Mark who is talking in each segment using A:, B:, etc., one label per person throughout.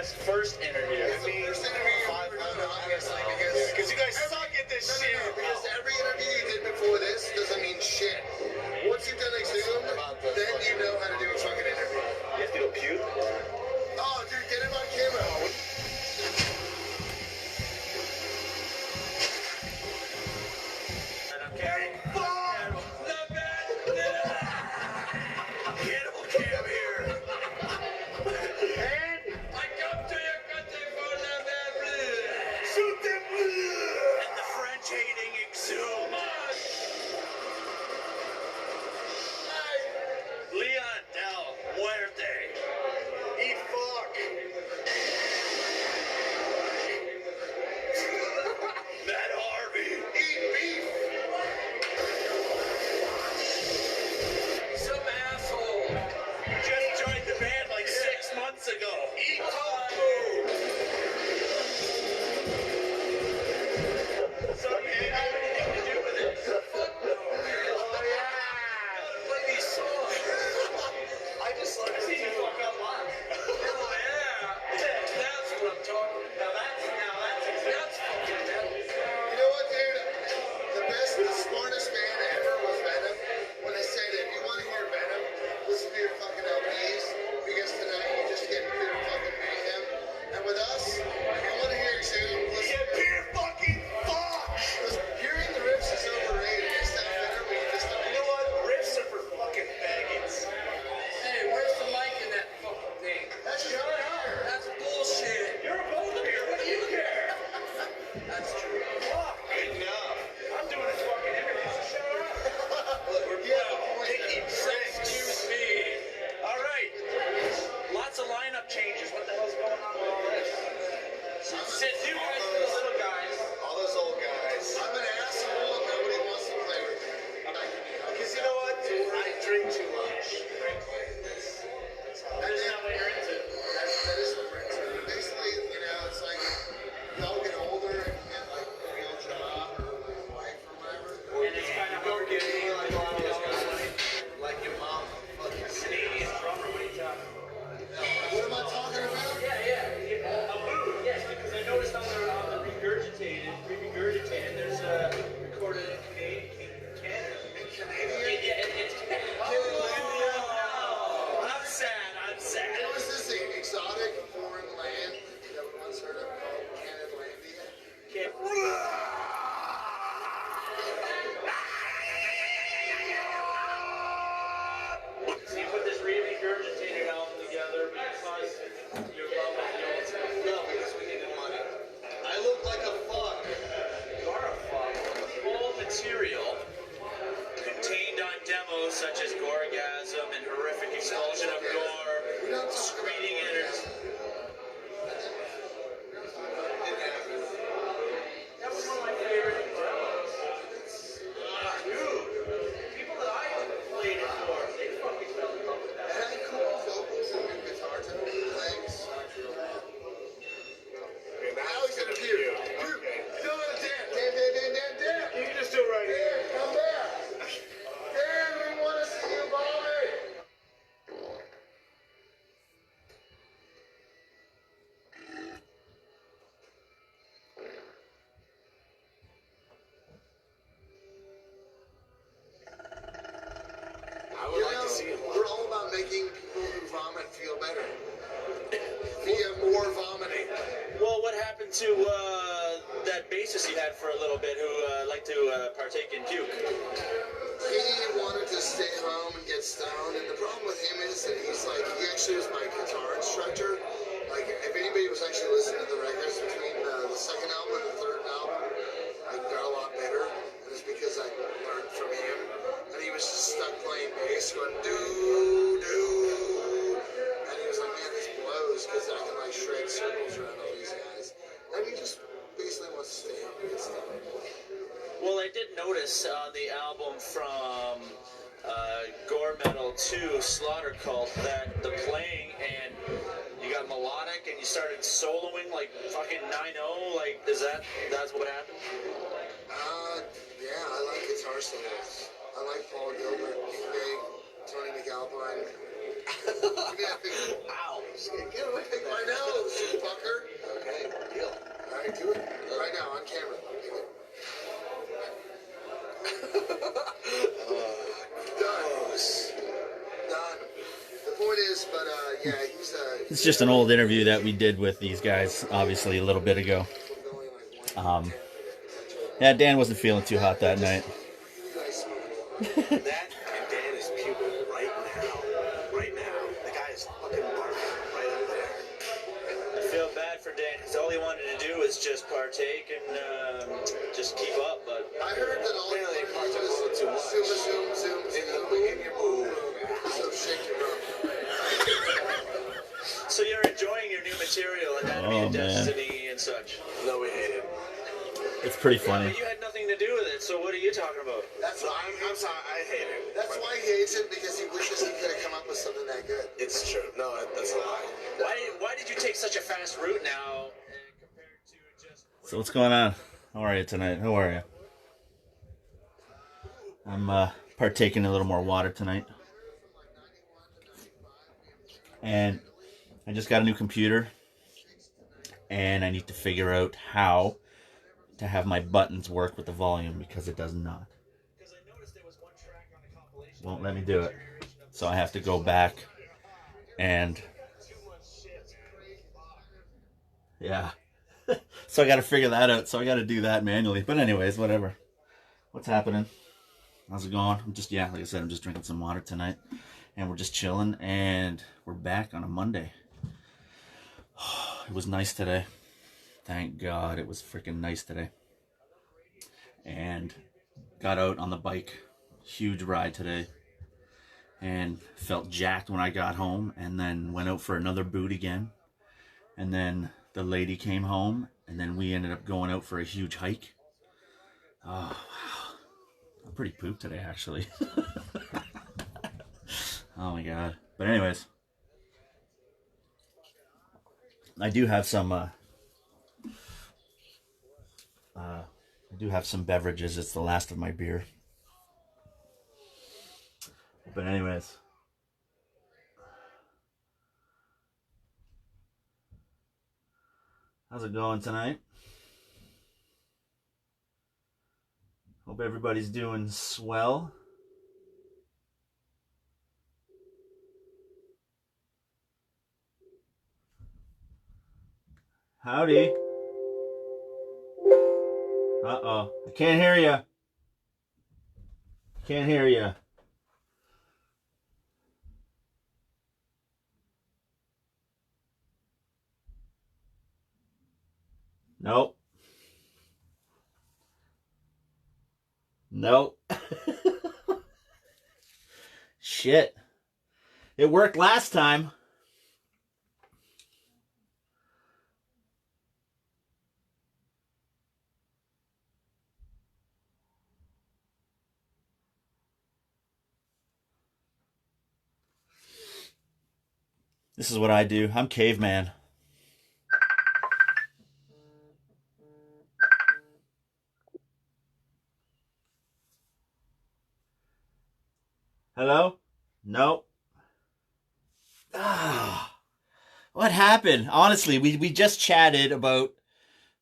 A: guys' first interview.
B: It's the first interview you've ever done, obviously, because
A: you guys suck at this shit.
B: because every interview you did before this doesn't mean shit. Once you've done Exhumed, then you know how to do a fucking interview.
A: You have to go puke?
B: Oh, dude, get him on camera.
A: Such as gorgasm and horrific expulsion of gore, screening enters. That was one of my favorite demos. Dude, people that I played it for, they fucking fell in love with that.
B: And I had cool vocals and new guitar tone legs.
C: Okay, now he's gonna
B: Dude,
C: puke.
B: dude,
C: Okay.
B: do it again. Dan.
C: You can just do it right here.
B: Come back. Dan, we want to see you vomit.
C: I would like to see him.
B: We're all about making people who vomit feel better. Via more vomiting.
A: Well, what happened to that bassist you had for a little bit who liked to partake in puke?
B: He wanted to stay home and get stoned, and the problem with him is that he's like, he actually was my guitar instructor. Like, if anybody was actually listening to the records between the second album and the third album, I got a lot better, and it's because I learned from him. And he was just stuck playing bass, going doo doo, and he was like, man, this blows because I can like shred circles around all these guys. And he just basically wants to stay home and get stoned.
A: Well, I did notice on the album from Gore Metal to Slaughter Cult that the playing and you got melodic and you started soloing like fucking 9/0. Like, that's what happened?
B: Yeah, I like guitar solos. I like Paul Gilbert, Nick Big, Tony McAlpine. Give me that big.
A: Ow.
B: Get him, pick my nose, you fucker.
C: Okay, deal.
B: All right, do it. Right now, on camera. Done. The point is, but yeah, he's
D: It's just an old interview that we did with these guys, obviously, a little bit ago. Yeah, Dan wasn't feeling too hot that night.
C: That and Dan is puking right now. Right now. The guy is fucking barking right up there.
A: I feel bad for Dan because all he wanted to do was just partake and just keep up. But
B: I heard that all
C: Apparently,
B: you
C: parts
B: do
C: are a little too much.
B: zoom.
C: In your move.
B: So shake your rump.
A: so you're enjoying your new material, Anatomy
D: Oh,
A: of
D: man.
A: Destiny and such.
C: No, we hate it.
D: It's pretty
A: Yeah,
D: funny.
A: but you had nothing to do with it. So what are you talking about?
B: That's
C: So
B: why
C: I'm sorry, I hate it.
B: That's why he hates it, because he wishes he could have come up with something that good.
C: It's true. No, that's a lie.
A: Why did you take such a fast route now compared to just?
D: So what's going on? How are you tonight? How are you? I'm partaking a little more water tonight. And I just got a new computer. And I need to figure out how to have my buttons work with the volume, because it does not. Won't let me do it. So I have to go back and yeah. So I got to figure that out. So I got to do that manually. But anyways, whatever. What's happening? How's it going? I'm just, like I said, I'm just drinking some water tonight. And we're just chilling. And we're back on a Monday. It was nice today. Thank God it was freaking nice today. And got out on the bike. Huge ride today. And felt jacked when I got home. And then went out for another boot again. And then the lady came home. And then we ended up going out for a huge hike. Oh, wow. I'm pretty pooped today, actually. Oh my God. But anyways. I do have some beverages. It's the last of my beer. But anyways. How's it going tonight? Hope everybody's doing swell. Howdy. Uh-oh. I can't hear you. Can't hear you. Nope. Nope. Shit. It worked last time. This is what I do. I'm caveman. Hello? Nope. Ah, what happened? Honestly, we just chatted about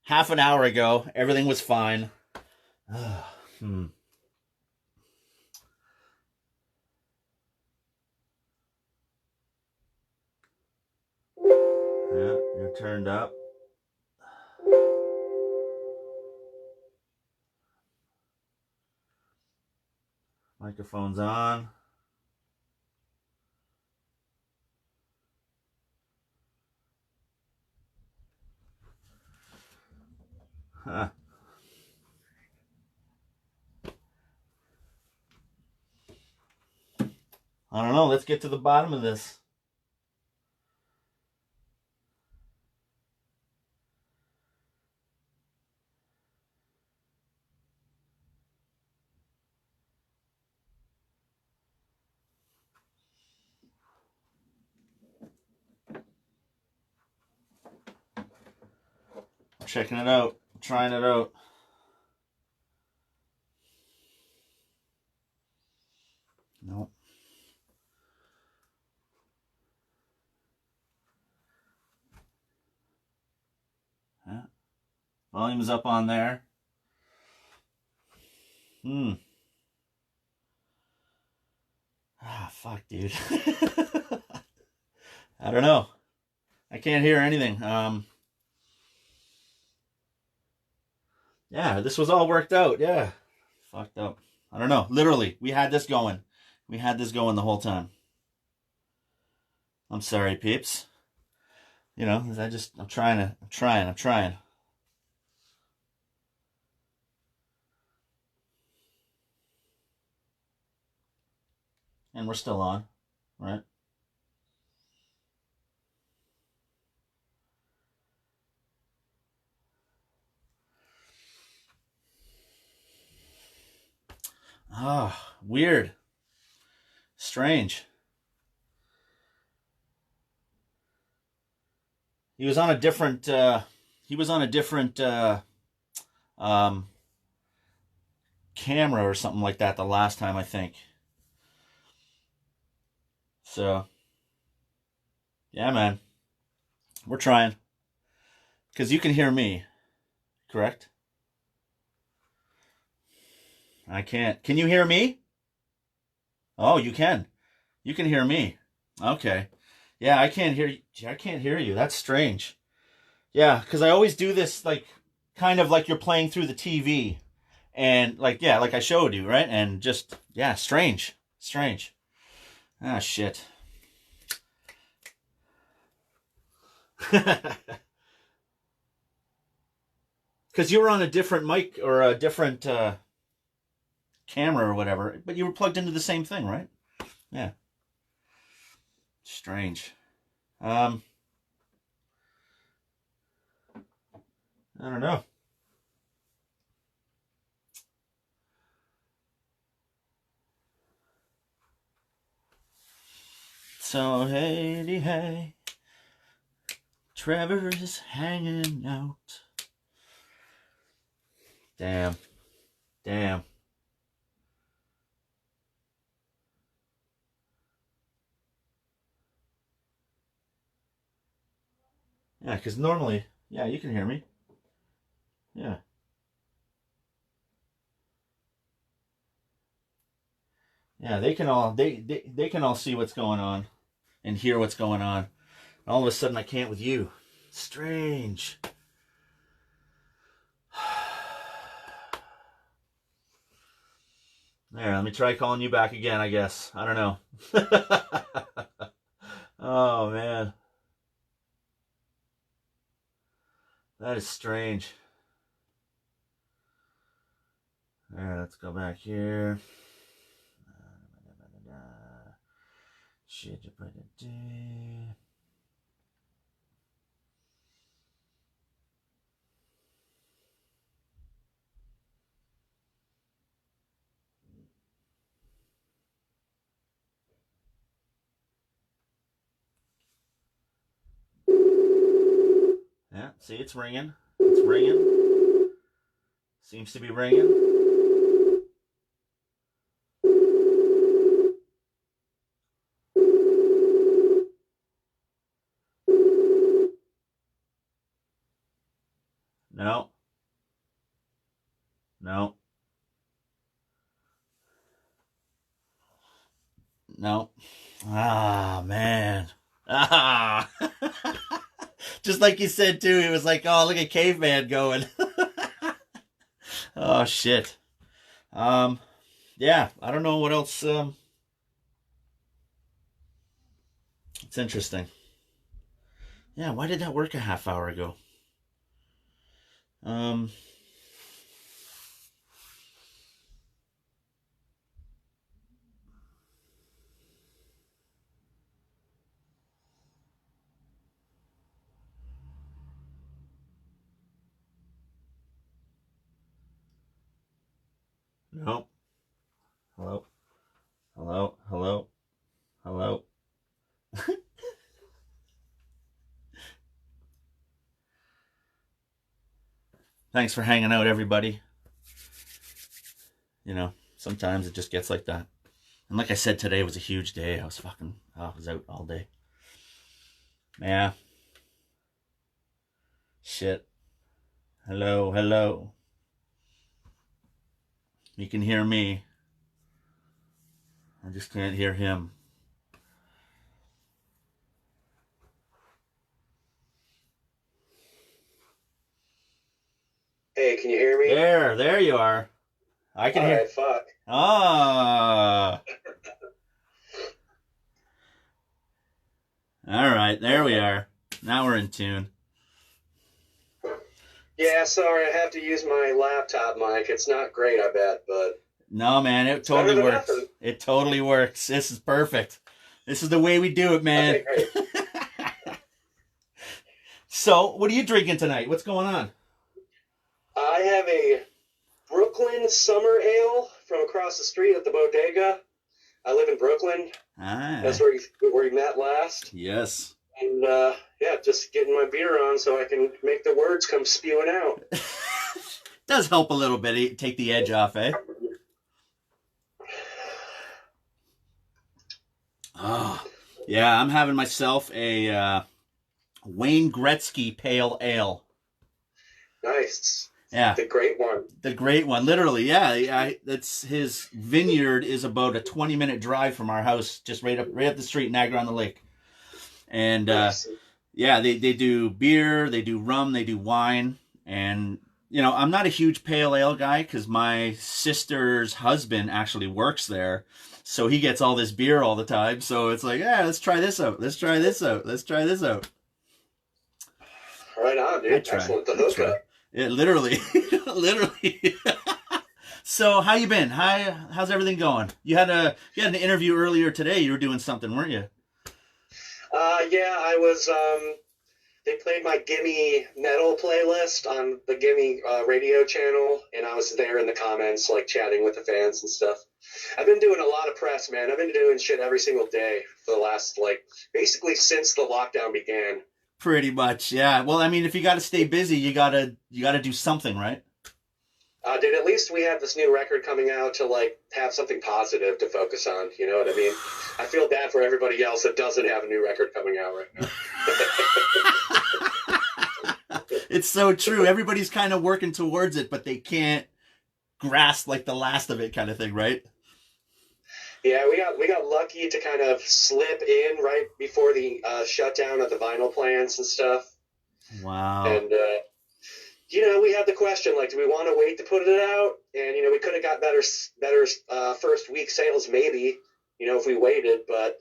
D: half an hour ago. Everything was fine. Ah, Yeah, you're turned up. Microphone's on. Huh. I don't know. Let's get to the bottom of this. Checking it out. Trying it out. Nope. Volume's up on there. Ah, fuck, dude. I don't know. I can't hear anything. Yeah, this was all worked out. Yeah. Fucked up. I don't know. Literally, we had this going. We had this going the whole time. I'm sorry, peeps. You know, I'm trying. And we're still on, right? Ah, weird. Strange. He was on a different camera or something like that the last time, I think. So, yeah, man. We're trying. Because you can hear me, correct? I can't. Can you hear me? Oh, you can. You can hear me. Okay. Yeah, I can't hear you. I can't hear you. That's strange. Yeah, because I always do this, like, kind of like you're playing through the TV. And, like, yeah, like I showed you, right? And just, yeah, strange. Strange. Ah, shit. Because you were on a different mic or a different camera or whatever, but you were plugged into the same thing, right? Yeah. Strange. I don't know. So, hey, Trevor is hanging out. Damn. Yeah, because normally, yeah, you can hear me. Yeah. Yeah, they can all they can all see what's going on and hear what's going on. All of a sudden I can't with you. Strange. There, let me try calling you back again, I guess. I don't know. Oh, man. That is strange. Alright, let's go back here. Yeah, see, it's ringing. It's ringing. Seems to be ringing. No. No. No. Ah, man. Ah. Just like you said, too. He was like, oh, look at Caveman going. Oh, shit. Yeah, I don't know what else. It's interesting. Yeah, why did that work a half hour ago? No. Hello? Hello? Hello? Hello? Thanks for hanging out, everybody. You know, sometimes it just gets like that. And like I said, today was a huge day. I was out all day. Yeah. Shit. Hello, hello. You can hear me. I just can't hear him.
E: Hey, can you hear me?
D: There you are. I can hear.
E: Alright, fuck.
D: Ah. All right, there we are. Now we're in tune.
E: Yeah, sorry, I have to use my laptop mic. It's not great, I bet, but...
D: No, man, it
E: It's better
D: totally
E: than
D: works.
E: nothing.
D: It totally works. This is perfect. This is the way we do it, man.
E: Okay, great.
D: So, what are you drinking tonight? What's going on?
E: I have a Brooklyn Summer Ale from across the street at the bodega. I live in Brooklyn.
D: Ah,
E: That's where we met last.
D: yes.
E: And, yeah, just getting my beer on so I can make the words come spewing out.
D: Does help a little bit. Take the edge off, eh? Oh, yeah, I'm having myself a Wayne Gretzky Pale Ale.
E: Nice.
D: Yeah,
E: The great one.
D: the great one. Literally, yeah. That's his vineyard is about a 20-minute drive from our house, just right up the street, Niagara-on-the-Lake. And
E: Nice.
D: yeah, they do beer, they do rum, they do wine, and you know, I'm not a huge pale ale guy because my sister's husband actually works there. So he gets all this beer all the time. So it's like, yeah, let's try this out. Let's try this out. Let's try this out.
E: Right on, dude.
D: I try.
E: Excellent. The
D: I
E: hookup.
D: try. It literally, literally. So how you been? How's everything going? You had an interview earlier today. You were doing something, weren't you?
E: Yeah, I was, they played my Gimme Metal playlist on the Gimme radio channel, and I was there in the comments, like, chatting with the fans and stuff. I've been doing a lot of press, man. I've been doing shit every single day for the last, like, basically since the lockdown began.
D: Pretty much, yeah. Well, I mean, if you got to stay busy, you gotta do something, right?
E: Dude, at least we have this new record coming out to, like, have something positive to focus on, you know what I mean? I feel bad for everybody else that doesn't have a new record coming out right now.
D: It's so true. Everybody's kind of working towards it, but they can't grasp like the last of it kind of thing, right?
E: Yeah, we got lucky to kind of slip in right before the shutdown of the vinyl plants and stuff.
D: Wow.
E: And, you know, we had the question, like, do we want to wait to put it out? And, you know, we could have got better first week sales maybe, you know, if we waited. But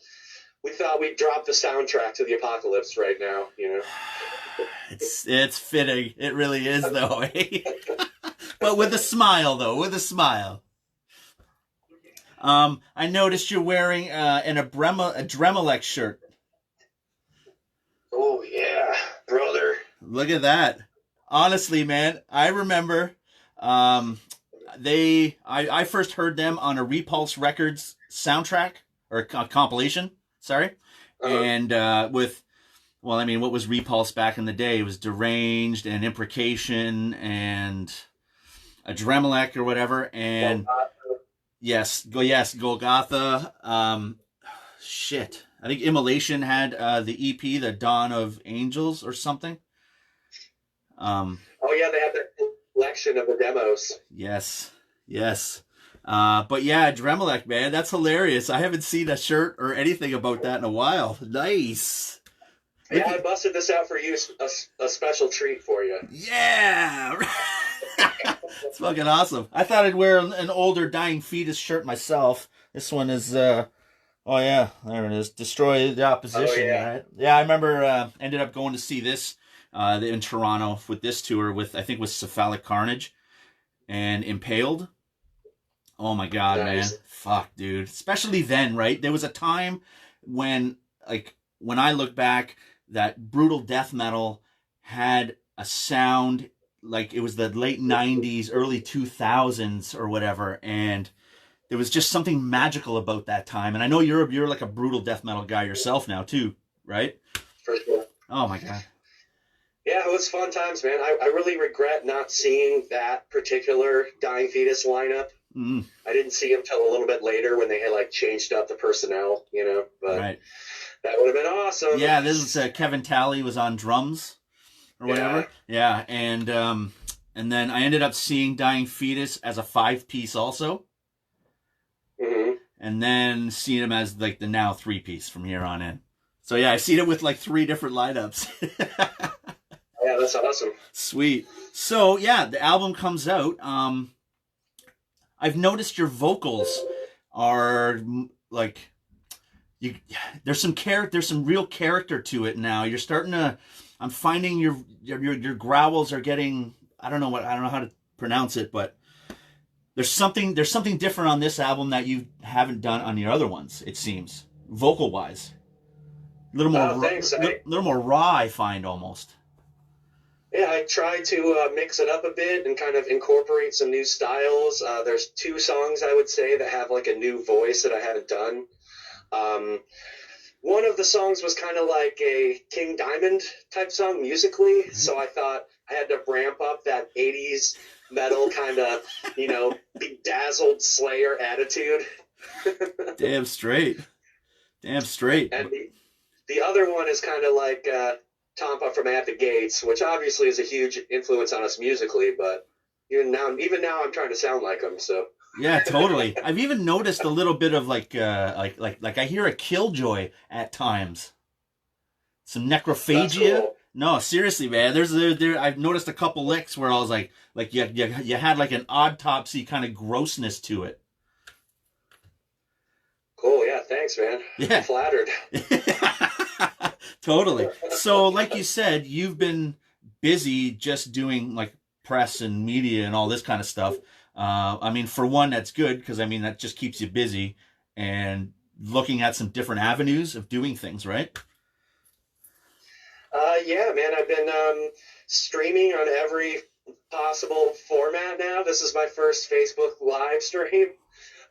E: we thought we'd drop the soundtrack to the apocalypse right now, you know.
D: It's fitting. It really is, though. But with a smile, though. With a smile. I noticed you're wearing a Dremelec shirt.
E: Oh, yeah, brother.
D: Look at that. Honestly, man, I remember I first heard them on a Repulse Records soundtrack or compilation. Sorry. And well, I mean, what was Repulse back in the day? It was Deranged and Imprecation and a Dremelec or whatever. And Golgotha. Shit. I think Immolation had the EP, The Dawn of Angels or something.
E: Oh, yeah, they have that collection of the demos.
D: Yes. But yeah, Dremelec, man, that's hilarious. I haven't seen a shirt or anything about that in a while. Nice.
E: Yeah, I busted this out for you, a special treat for you.
D: Yeah. It's fucking awesome. I thought I'd wear an older Dying Fetus shirt myself. This one is, oh yeah, there it is. Destroy the Opposition.
E: Oh, yeah.
D: Right? Yeah, I remember ended up going to see this in Toronto with this tour with, I think, with Cephalic Carnage and Impaled. Oh my God,
E: Nice.
D: man. Fuck, dude. Especially then, right? There was a time when, like, when I look back, that brutal death metal had a sound like it was the late 90s, early 2000s or whatever, and there was just something magical about that time. And I know you're like a brutal death metal guy yourself now too, right?
E: For sure.
D: Oh my God.
E: Yeah, it was fun times, man. I really regret not seeing that particular Dying Fetus lineup.
D: Mm,
E: I didn't see him till a little bit later when they had, like, changed up the personnel, you know, but
D: right.
E: that would have been awesome.
D: Yeah, this is Kevin Talley was on drums or whatever. Yeah, and and then I ended up seeing Dying Fetus as a 5-piece also, and then seeing him as like the now 3-piece from here on in. So yeah, I've seen it with like 3 different lineups.
E: Yeah, that's awesome.
D: Sweet. So yeah, the album comes out. I've noticed your vocals are like there's some real character to it now. You're starting to. I'm finding your growls are getting. I don't know how to pronounce it, but there's something different on this album that you haven't done on your other ones. It seems vocal wise, a little more little more raw. I find almost.
E: Yeah, I try to mix it up a bit and kind of incorporate some new styles. There's 2 songs I would say that have like a new voice that I haven't done. One of the songs was kind of like a King Diamond type song musically, so I thought I had to ramp up that 80s metal kind of, bedazzled Slayer attitude.
D: Damn straight. And
E: the other one is kind of like Tompa from At the Gates, which obviously is a huge influence on us musically, but even now I'm trying to sound like them, so.
D: Yeah, totally. I've even noticed a little bit of like I hear a Killjoy at times. Some necrophagia.
E: Cool.
D: No, seriously, man. There I've noticed a couple licks where I was like you had like an autopsy kind of grossness to it.
E: Cool, yeah, thanks, man.
D: Yeah.
E: I'm flattered.
D: Totally. So, like you said, you've been busy just doing like press and media and all this kind of stuff. I mean, for one, that's good because I mean that just keeps you busy and looking at some different avenues of doing things, right?
E: Yeah, man, I've been streaming on every possible format now. This is my first Facebook live stream.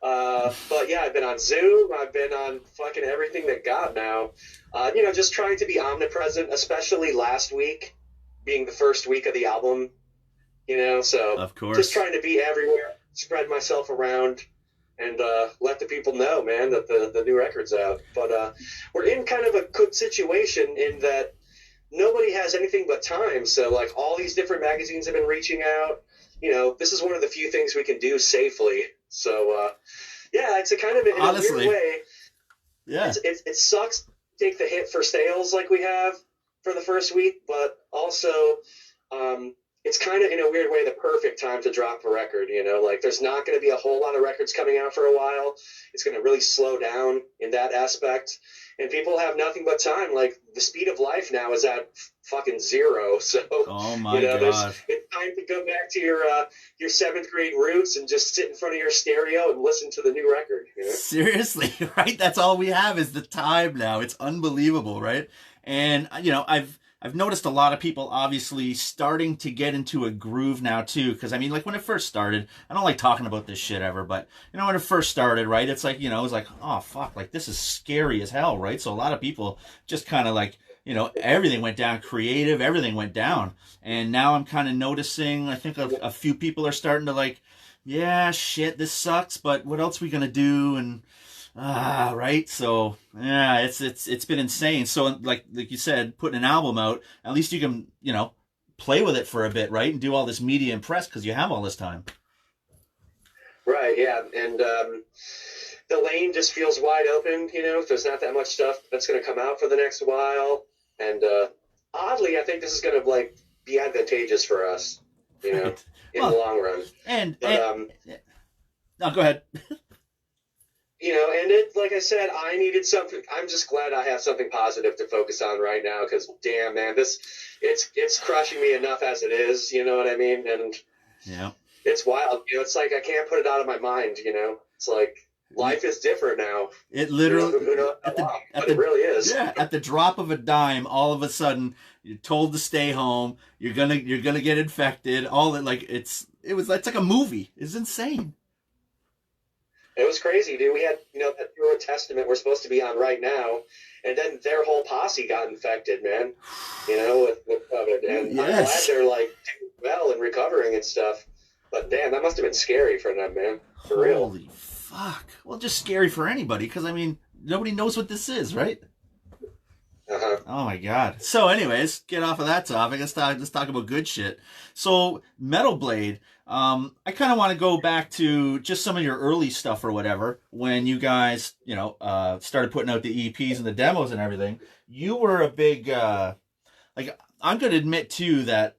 E: But yeah, I've been on Zoom. I've been on fucking everything that got now. Just trying to be omnipresent, especially last week being the first week of the album. So
D: of course,
E: just trying to be everywhere, spread myself around, and let the people know, man, that the new record's out. But we're in kind of a good situation in that nobody has anything but time. So like all these different magazines have been reaching out. This is one of the few things we can do safely. So yeah, it's a kind of in
D: honestly,
E: a weird way.
D: Yeah,
E: it sucks to take the hit for sales like we have for the first week, but also it's kind of in a weird way the perfect time to drop a record. Like there's not going to be a whole lot of records coming out for a while. It's going to really slow down in that aspect, and people have nothing but time. Like the speed of life now is at fucking 0. So
D: oh my god,
E: it's time to go back to your 7th grade roots and just sit in front of your stereo and listen to the new record.
D: Seriously, right? That's all we have is the time now. It's unbelievable, right? And I've noticed a lot of people obviously starting to get into a groove now too. Because I mean, like when it first started, I don't like talking about this shit ever, but when it first started, right? It's like, it was like, oh fuck, like this is scary as hell, right? So a lot of people just kind of like, everything went down, creative, everything went down. And now I'm kind of noticing, I think a few people are starting to like, yeah, shit, this sucks, but what else are we gonna do? And right. So yeah, it's been insane. So like you said, putting an album out, at least you can, play with it for a bit, right? And do all this media and press because you have all this time.
E: Right. Yeah. And the lane just feels wide open. There's not that much stuff that's going to come out for the next while. And oddly, I think this is going to like be advantageous for us,
D: Right.
E: in the long run.
D: No, go ahead.
E: And it, like I said, I needed something. I'm just glad I have something positive to focus on right now because, damn, man, it's crushing me enough as it is. You know what I mean? And
D: yeah,
E: it's wild. It's like I can't put it out of my mind. It's like life is different now.
D: It literally,
E: but it really is.
D: Yeah, at the drop of a dime, all of a sudden you're told to stay home. You're gonna get infected. All that, like it's like a movie. It's insane.
E: It was crazy, dude. We had, that Pure Testament we're supposed to be on right now, and then their whole posse got infected, man. With COVID. And I'm glad they're like doing well and recovering and stuff. But damn, that must have been scary for them, man. For real.
D: Holy fuck. Well, just scary for anybody, because I mean, nobody knows what this is, right?
E: Uh-huh.
D: Oh my god. So anyways, get off of that topic. Let's talk about good shit. So Metal Blade, I kind of want to go back to just some of your early stuff or whatever when you guys, started putting out the EPs and the demos and everything. You were a big like I'm going to admit too that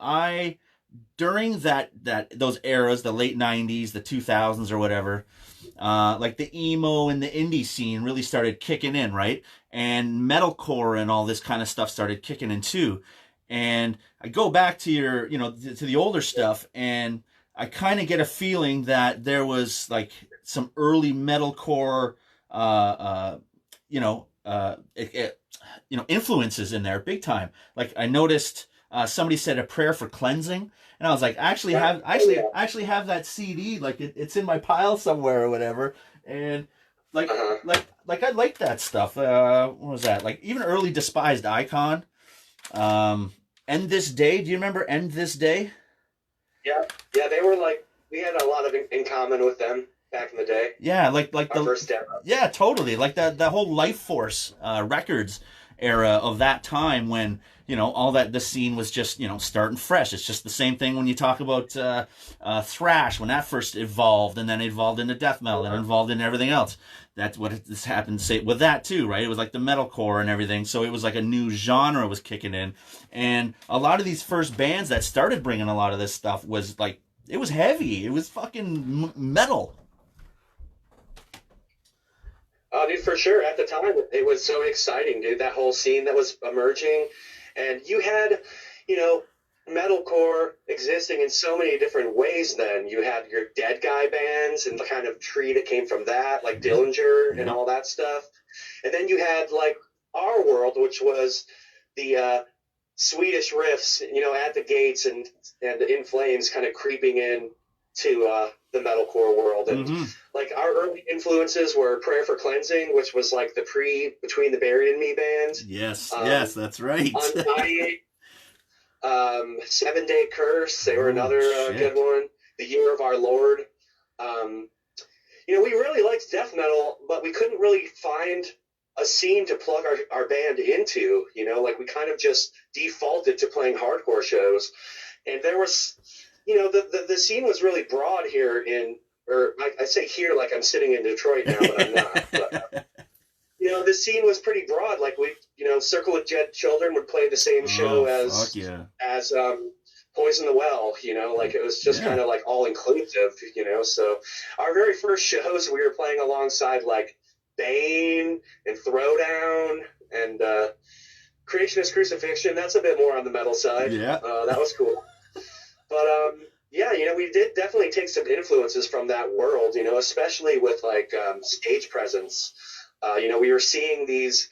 D: during those eras, the late 90s, the 2000s or whatever, like the emo and the indie scene really started kicking in, right? And metalcore and all this kind of stuff started kicking in too. And I go back to your, to the older stuff, and I kind of get a feeling that there was like some early metalcore, influences in there, big time. Like I noticed somebody said a prayer for cleansing, and I was like, I actually have that CD, like it's in my pile somewhere or whatever, and like I like that stuff. What was that? Like even early Despised Icon, End This Day. Do you remember End This Day?
E: Yeah, they were like, we had a lot of in common with them back in the day.
D: Yeah, like
E: Our first demo.
D: Yeah, totally. Like the whole Life Force Records era of that time when, all that the scene was just, starting fresh. It's just the same thing when you talk about thrash, when that first evolved, and then evolved into death metal and evolved into everything else. That's what this happened with that too, right? It was like the metalcore and everything. So it was like a new genre was kicking in. And a lot of these first bands that started bringing a lot of this stuff was like, it was heavy. It was fucking metal.
E: Oh, dude, for sure. At the time, it was so exciting, dude. That whole scene that was emerging. And you had, metalcore existing in so many different ways then. You had your dead guy bands and the kind of tree that came from that, like Dillinger and all that stuff. And then you had, like, our world, which was the Swedish riffs, at the gates and In Flames kind of creeping in to the metalcore world. And like our early influences were Prayer for Cleansing, which was like the Between the Buried and Me band.
D: Yes, that's right.
E: Untitled 7 Day Curse, they were another good one. The Year of Our Lord. We really liked death metal, but we couldn't really find a scene to plug our band into. Like we kind of just defaulted to playing hardcore shows. And there was, the scene was really broad here I say here like I'm sitting in Detroit now, but I'm not. But, the scene was pretty broad. Like Circle of Dead Children would play the same show as Poison the Well. Like it was just kind of like all inclusive. So our very first shows we were playing alongside like Bane and Throwdown and Creationist Crucifixion. That's a bit more on the metal side.
D: Yeah,
E: that was cool. But we did definitely take some influences from that world, especially with like stage presence. We were seeing these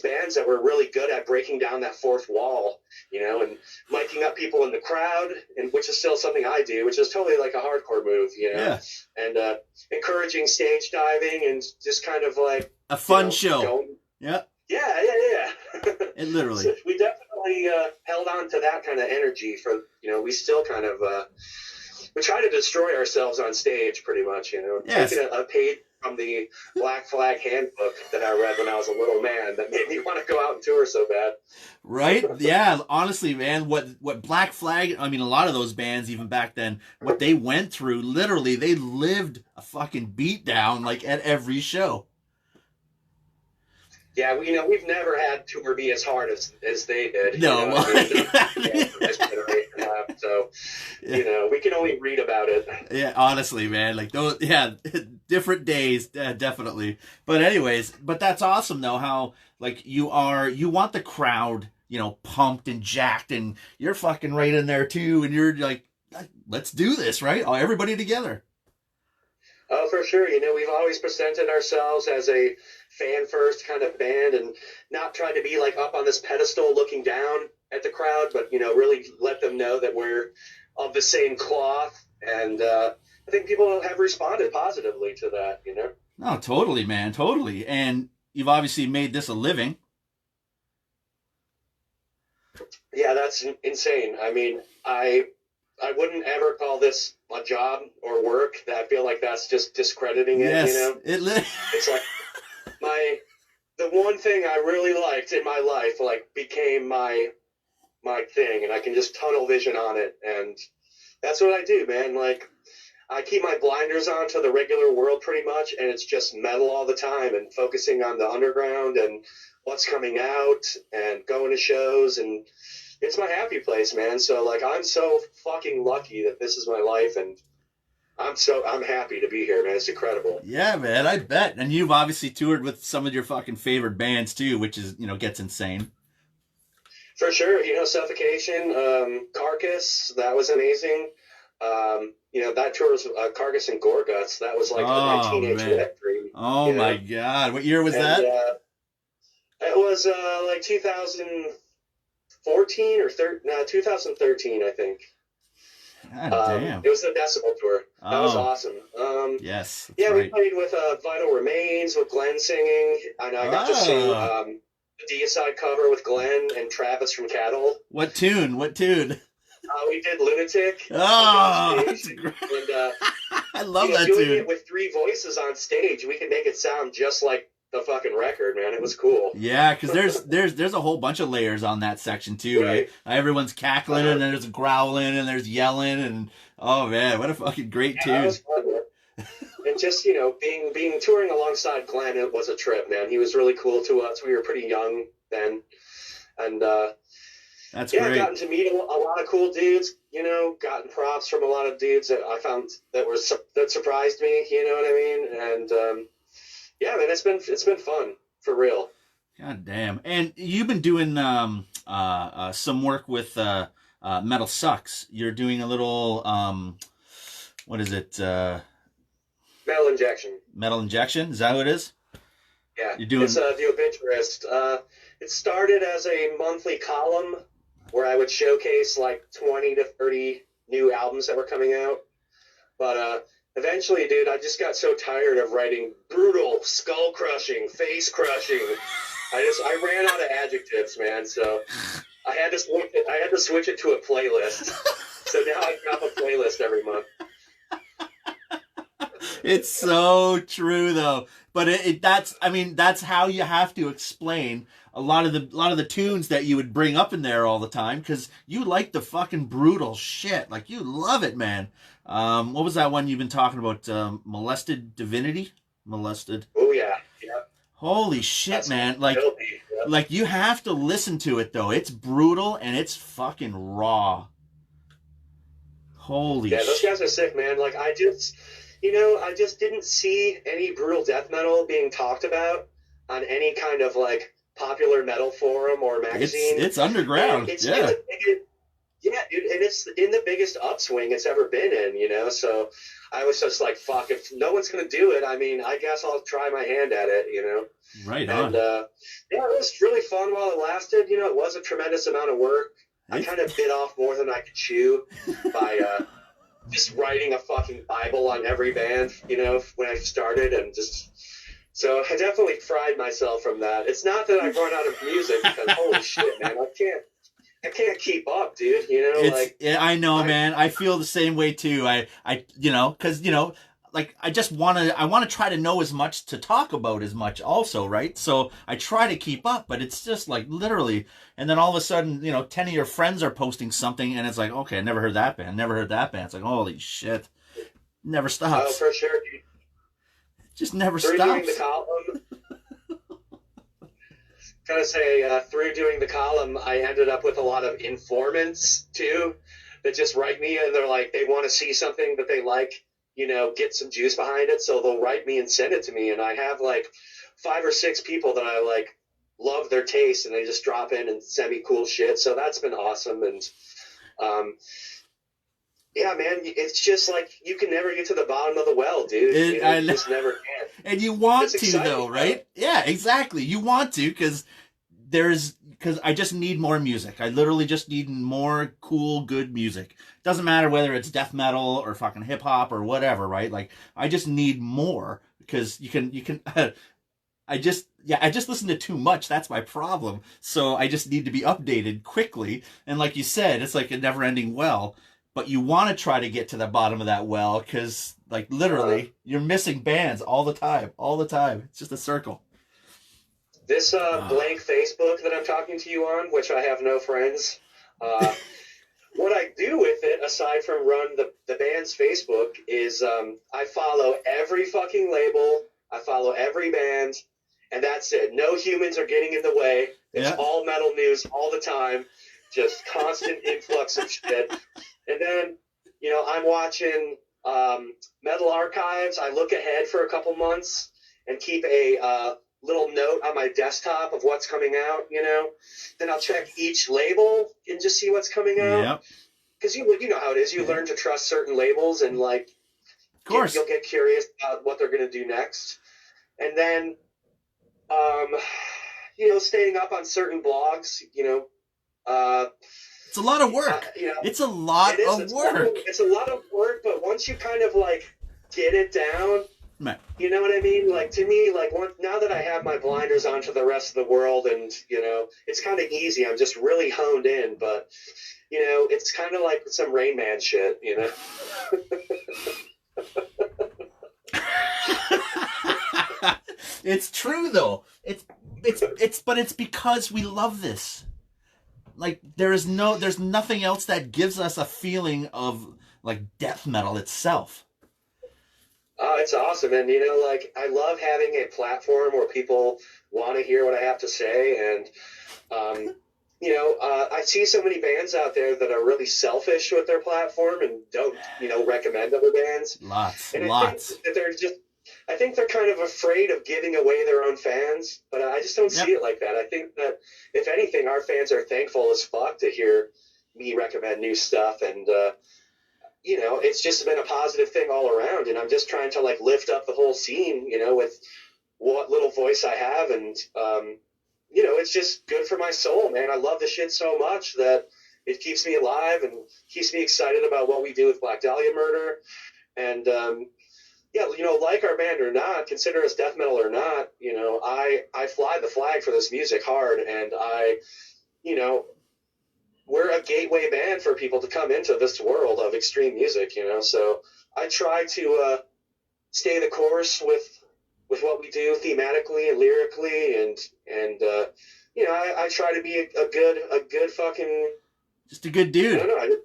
E: bands that were really good at breaking down that fourth wall, and miking up people in the crowd, and which is still something I do, which is totally like a hardcore move, and encouraging stage diving and just kind of like
D: a fun show.
E: Yeah.
D: It literally.
E: So we definitely held on to that kind of energy for, we still kind of, we try to destroy ourselves on stage pretty much,
D: Yes.
E: Taking a page from the Black Flag handbook that I read when I was a little man that made me want to go out and tour so bad.
D: Right? Yeah, honestly, man, what Black Flag, I mean, a lot of those bands, even back then, what they went through, literally, they lived a fucking beatdown, like, at every show.
E: Yeah, we've never had tour be as hard as they did.
D: No.
E: So, we can only read about it.
D: Yeah, honestly, man, like those, different days, definitely. But anyways, that's awesome though, how like you want the crowd, pumped and jacked, and you're fucking right in there too, and you're like, let's do this, right? Everybody together.
E: Oh, for sure. We've always presented ourselves as a fan-first kind of band and not tried to be like up on this pedestal looking down at the crowd, but, really let them know that we're of the same cloth. And I think people have responded positively to that,
D: No, totally, man, totally. And you've obviously made this a living.
E: Yeah, that's insane. I mean, I wouldn't ever call this a job or work. I feel like that's just discrediting it,
D: Yes,
E: It's like the one thing I really liked in my life, like, became my thing, and I can just tunnel vision on it, and that's what I do, man. Like, I keep my blinders on to the regular world pretty much, and it's just metal all the time, and focusing on the underground and what's coming out, and going to shows, and it's my happy place, man. So, like, I'm so fucking lucky that this is my life, and I'm happy to be here, man. It's incredible.
D: Yeah, man, I bet. And you've obviously toured with some of your fucking favorite bands too, which is, gets insane.
E: For sure, Suffocation, Carcass, that was amazing. That tour was Carcass and Gorguts. That was like my teenage dream.
D: Oh my God, what year was that?
E: It was like 2014 or 2013, I think.
D: God damn.
E: It was the Decibel tour. That was awesome.
D: Yes.
E: Yeah,
D: right.
E: we played with Vital Remains with Glenn singing, and I got to sing the Deicide cover with Glenn and Travis from Cattle.
D: What tune?
E: We did Lunatic.
D: Oh,
E: that's great. And,
D: I love that
E: doing
D: tune.
E: it with 3 voices on stage, we could make it sound just like the fucking record, man. It was cool.
D: Yeah, because there's a whole bunch of layers on that section too, right? Everyone's cackling, and there's growling, and there's yelling, and oh man, what a fucking great tune.
E: That was fun, man. And just, being touring alongside Glenn, it was a trip, man. He was really cool to us. We were pretty young then. And,
D: that's
E: great.
D: I've
E: gotten to meet a lot of cool dudes, gotten props from a lot of dudes that I found that surprised me, you know what I mean? And, yeah, man, it's been fun, for real.
D: God damn. And you've been doing, some work with, Metal Sucks. You're doing a little, what is it?
E: Metal Injection.
D: Metal Injection? Is that what it is?
E: Yeah.
D: You're doing...
E: It's The Obituarist. It started as a monthly column where I would showcase like 20 to 30 new albums that were coming out. But eventually, dude, I just got so tired of writing brutal, skull-crushing, face-crushing. I ran out of adjectives, man, so I had to switch it to a playlist. So now I drop a playlist every month.
D: It's so true though, but that's how you have to explain a lot of the tunes that you would bring up in there all the time, because you like the fucking brutal shit, like you love it, man. What was that one you've been talking about? Molested Divinity? Molested.
E: Oh yeah.
D: Holy shit, that's man! Like,
E: yeah.
D: Like you have to listen to it though. It's brutal and it's fucking raw. Holy shit.
E: Yeah, those guys are sick, man. Like I just didn't see any brutal death metal being talked about on any kind of like popular metal forum or magazine.
D: It's underground.
E: Dude, and it's in the biggest upswing it's ever been in, so I was just like, fuck, if no one's going to do it, I mean, I guess I'll try my hand at it,
D: Right on.
E: And, it was really fun while it lasted. It was a tremendous amount of work. I kind of bit off more than I could chew by just writing a fucking Bible on every band, when I started, and so I definitely fried myself from that. It's not that I've run out of music, because holy shit, man, I can't keep up, dude.
D: I know, man. I feel the same way too. Because like I want to try to know as much to talk about as much, also, right? So I try to keep up, but it's just like literally, and then all of a sudden, 10 of your friends are posting something, and it's like, okay, I never heard that band. Never heard that band. It's like, holy shit, never stops.
E: Oh, for sure, dude.
D: It just never
E: Through
D: stops.
E: doing the column, gotta say, through doing the column, I ended up with a lot of informants too that just write me, and they're like, they want to see something that they like, get some juice behind it, so they'll write me and send it to me, and I have like 5 or 6 people that I like love their taste, and they just drop in and send me cool shit. So that's been awesome. And yeah, man, it's just like you can never get to the bottom of the well, dude. You just never can.
D: And you want
E: it's
D: to, though, right? Yeah, exactly. You want to, because I just need more music. I literally just need more cool, good music. Doesn't matter whether it's death metal or fucking hip hop or whatever, right? Like, I just need more, because you can. I just listen to too much. That's my problem. So I just need to be updated quickly. And like you said, it's like a never-ending well. But you want to try to get to the bottom of that well, because like literally you're missing bands all the time. It's just a circle.
E: This blank Facebook that I'm talking to you on, which I have no friends, what I do with it, aside from run the band's Facebook, is I follow every fucking label, I follow every band, and that's it. No humans are getting in the way. It's all metal news all the time, just constant influx of shit. And then, you know, I'm watching Metal Archives. I look ahead for a couple months and keep a little note on my desktop of what's coming out, you know. Then I'll check each label and just see what's coming out.
D: Yep.
E: Because you know how it is. You learn to trust certain labels and, like,
D: Of course.
E: you'll get curious about what they're going to do next. And then, you know, staying up on certain blogs, you know.
D: It's a lot of work.
E: You know,
D: it's a lot of work.
E: It's a lot of work, but once you kind of, like, get it down,
D: Man.
E: you know what I mean? Like, to me, like, now that I have my blinders onto the rest of the world and, you know, it's kind of easy. I'm just really honed in, but, you know, it's kind of like some Rain Man shit, you know?
D: It's true, though. It's but it's because we love this. Like, there's nothing else that gives us a feeling of, like, death metal itself.
E: Oh, it's awesome. And, you know, like, I love having a platform where people want to hear what I have to say. And, you know, I see so many bands out there that are really selfish with their platform and don't, you know, recommend other bands.
D: Lots.
E: I think they're kind of afraid of giving away their own fans, but I just don't see it like that. I think that, if anything, our fans are thankful as fuck to hear me recommend new stuff. And, you know, it's just been a positive thing all around, and I'm just trying to, like, lift up the whole scene, you know, with what little voice I have, and, you know, it's just good for my soul, man. I love the shit so much that it keeps me alive and keeps me excited about what we do with Black Dahlia Murder, and, yeah, you know, like our band or not, consider us death metal or not, you know, I fly the flag for this music hard, and you know, we're a gateway band for people to come into this world of extreme music, you know, so I try to stay the course with what we do thematically and lyrically, and you know, I try to be a good fucking...
D: Just a good dude.
E: I don't know,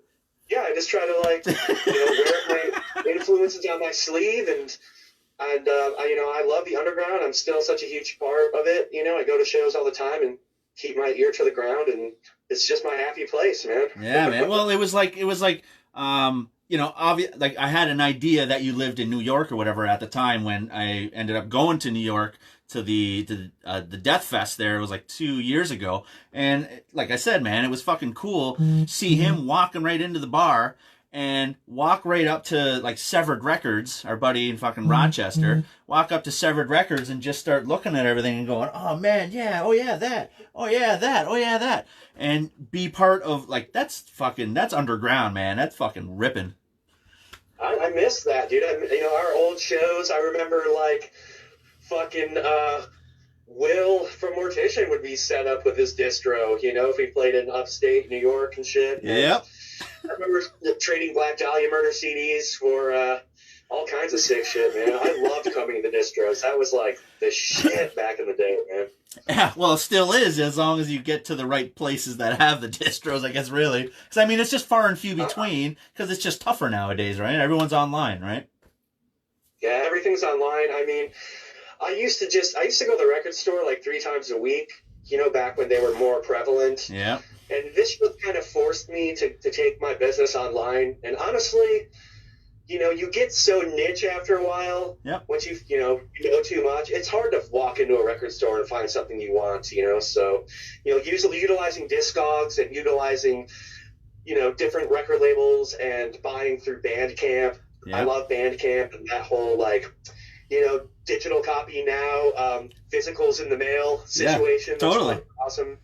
E: I just try to, like, you know, wear my influences on my sleeve, and you know, I love the underground. I'm still such a huge part of it, you know. I go to shows all the time and keep my ear to the ground, and it's just my happy place, man.
D: Yeah, man. Well, it was like, you know, like, I had an idea that you lived in New York or whatever at the time when I ended up going to New York to the Death Fest there. It was like 2 years ago. And like I said, man, it was fucking cool. See him walking right into the bar and walk right up to, like, Severed Records, our buddy in fucking Rochester, walk up to Severed Records and just start looking at everything and going, oh man, yeah, oh yeah, that, oh yeah, that, oh yeah, that. And be part of, like, that's underground, man. That's fucking ripping.
E: I miss that, dude. You know, our old shows, I remember, like, fucking Will from Mortician would be set up with his distro, you know, if we played in upstate New York and shit.
D: Yep.
E: I remember trading Black Dahlia Murder CDs for all kinds of sick shit, man. I loved coming to the distros. That was, like, the shit back in the day, man.
D: Yeah, well, it still is, as long as you get to the right places that have the distros, I guess, really. Because, I mean, it's just far and few between, because it's just tougher nowadays, right? Everyone's online, right?
E: Yeah, everything's online. I mean, I used to go to the record store, like, 3 times a week, you know, back when they were more prevalent.
D: Yeah.
E: And this just kind of forced me to take my business online. And honestly, you know, you get so niche after a while.
D: Yep.
E: Once you know too much, it's hard to walk into a record store and find something you want, you know. So, you know, utilizing Discogs and utilizing, you know, different record labels and buying through Bandcamp.
D: Yep.
E: I love Bandcamp and that whole, like, you know, digital copy now, physicals in the mail situation.
D: Yeah, totally.
E: That's awesome.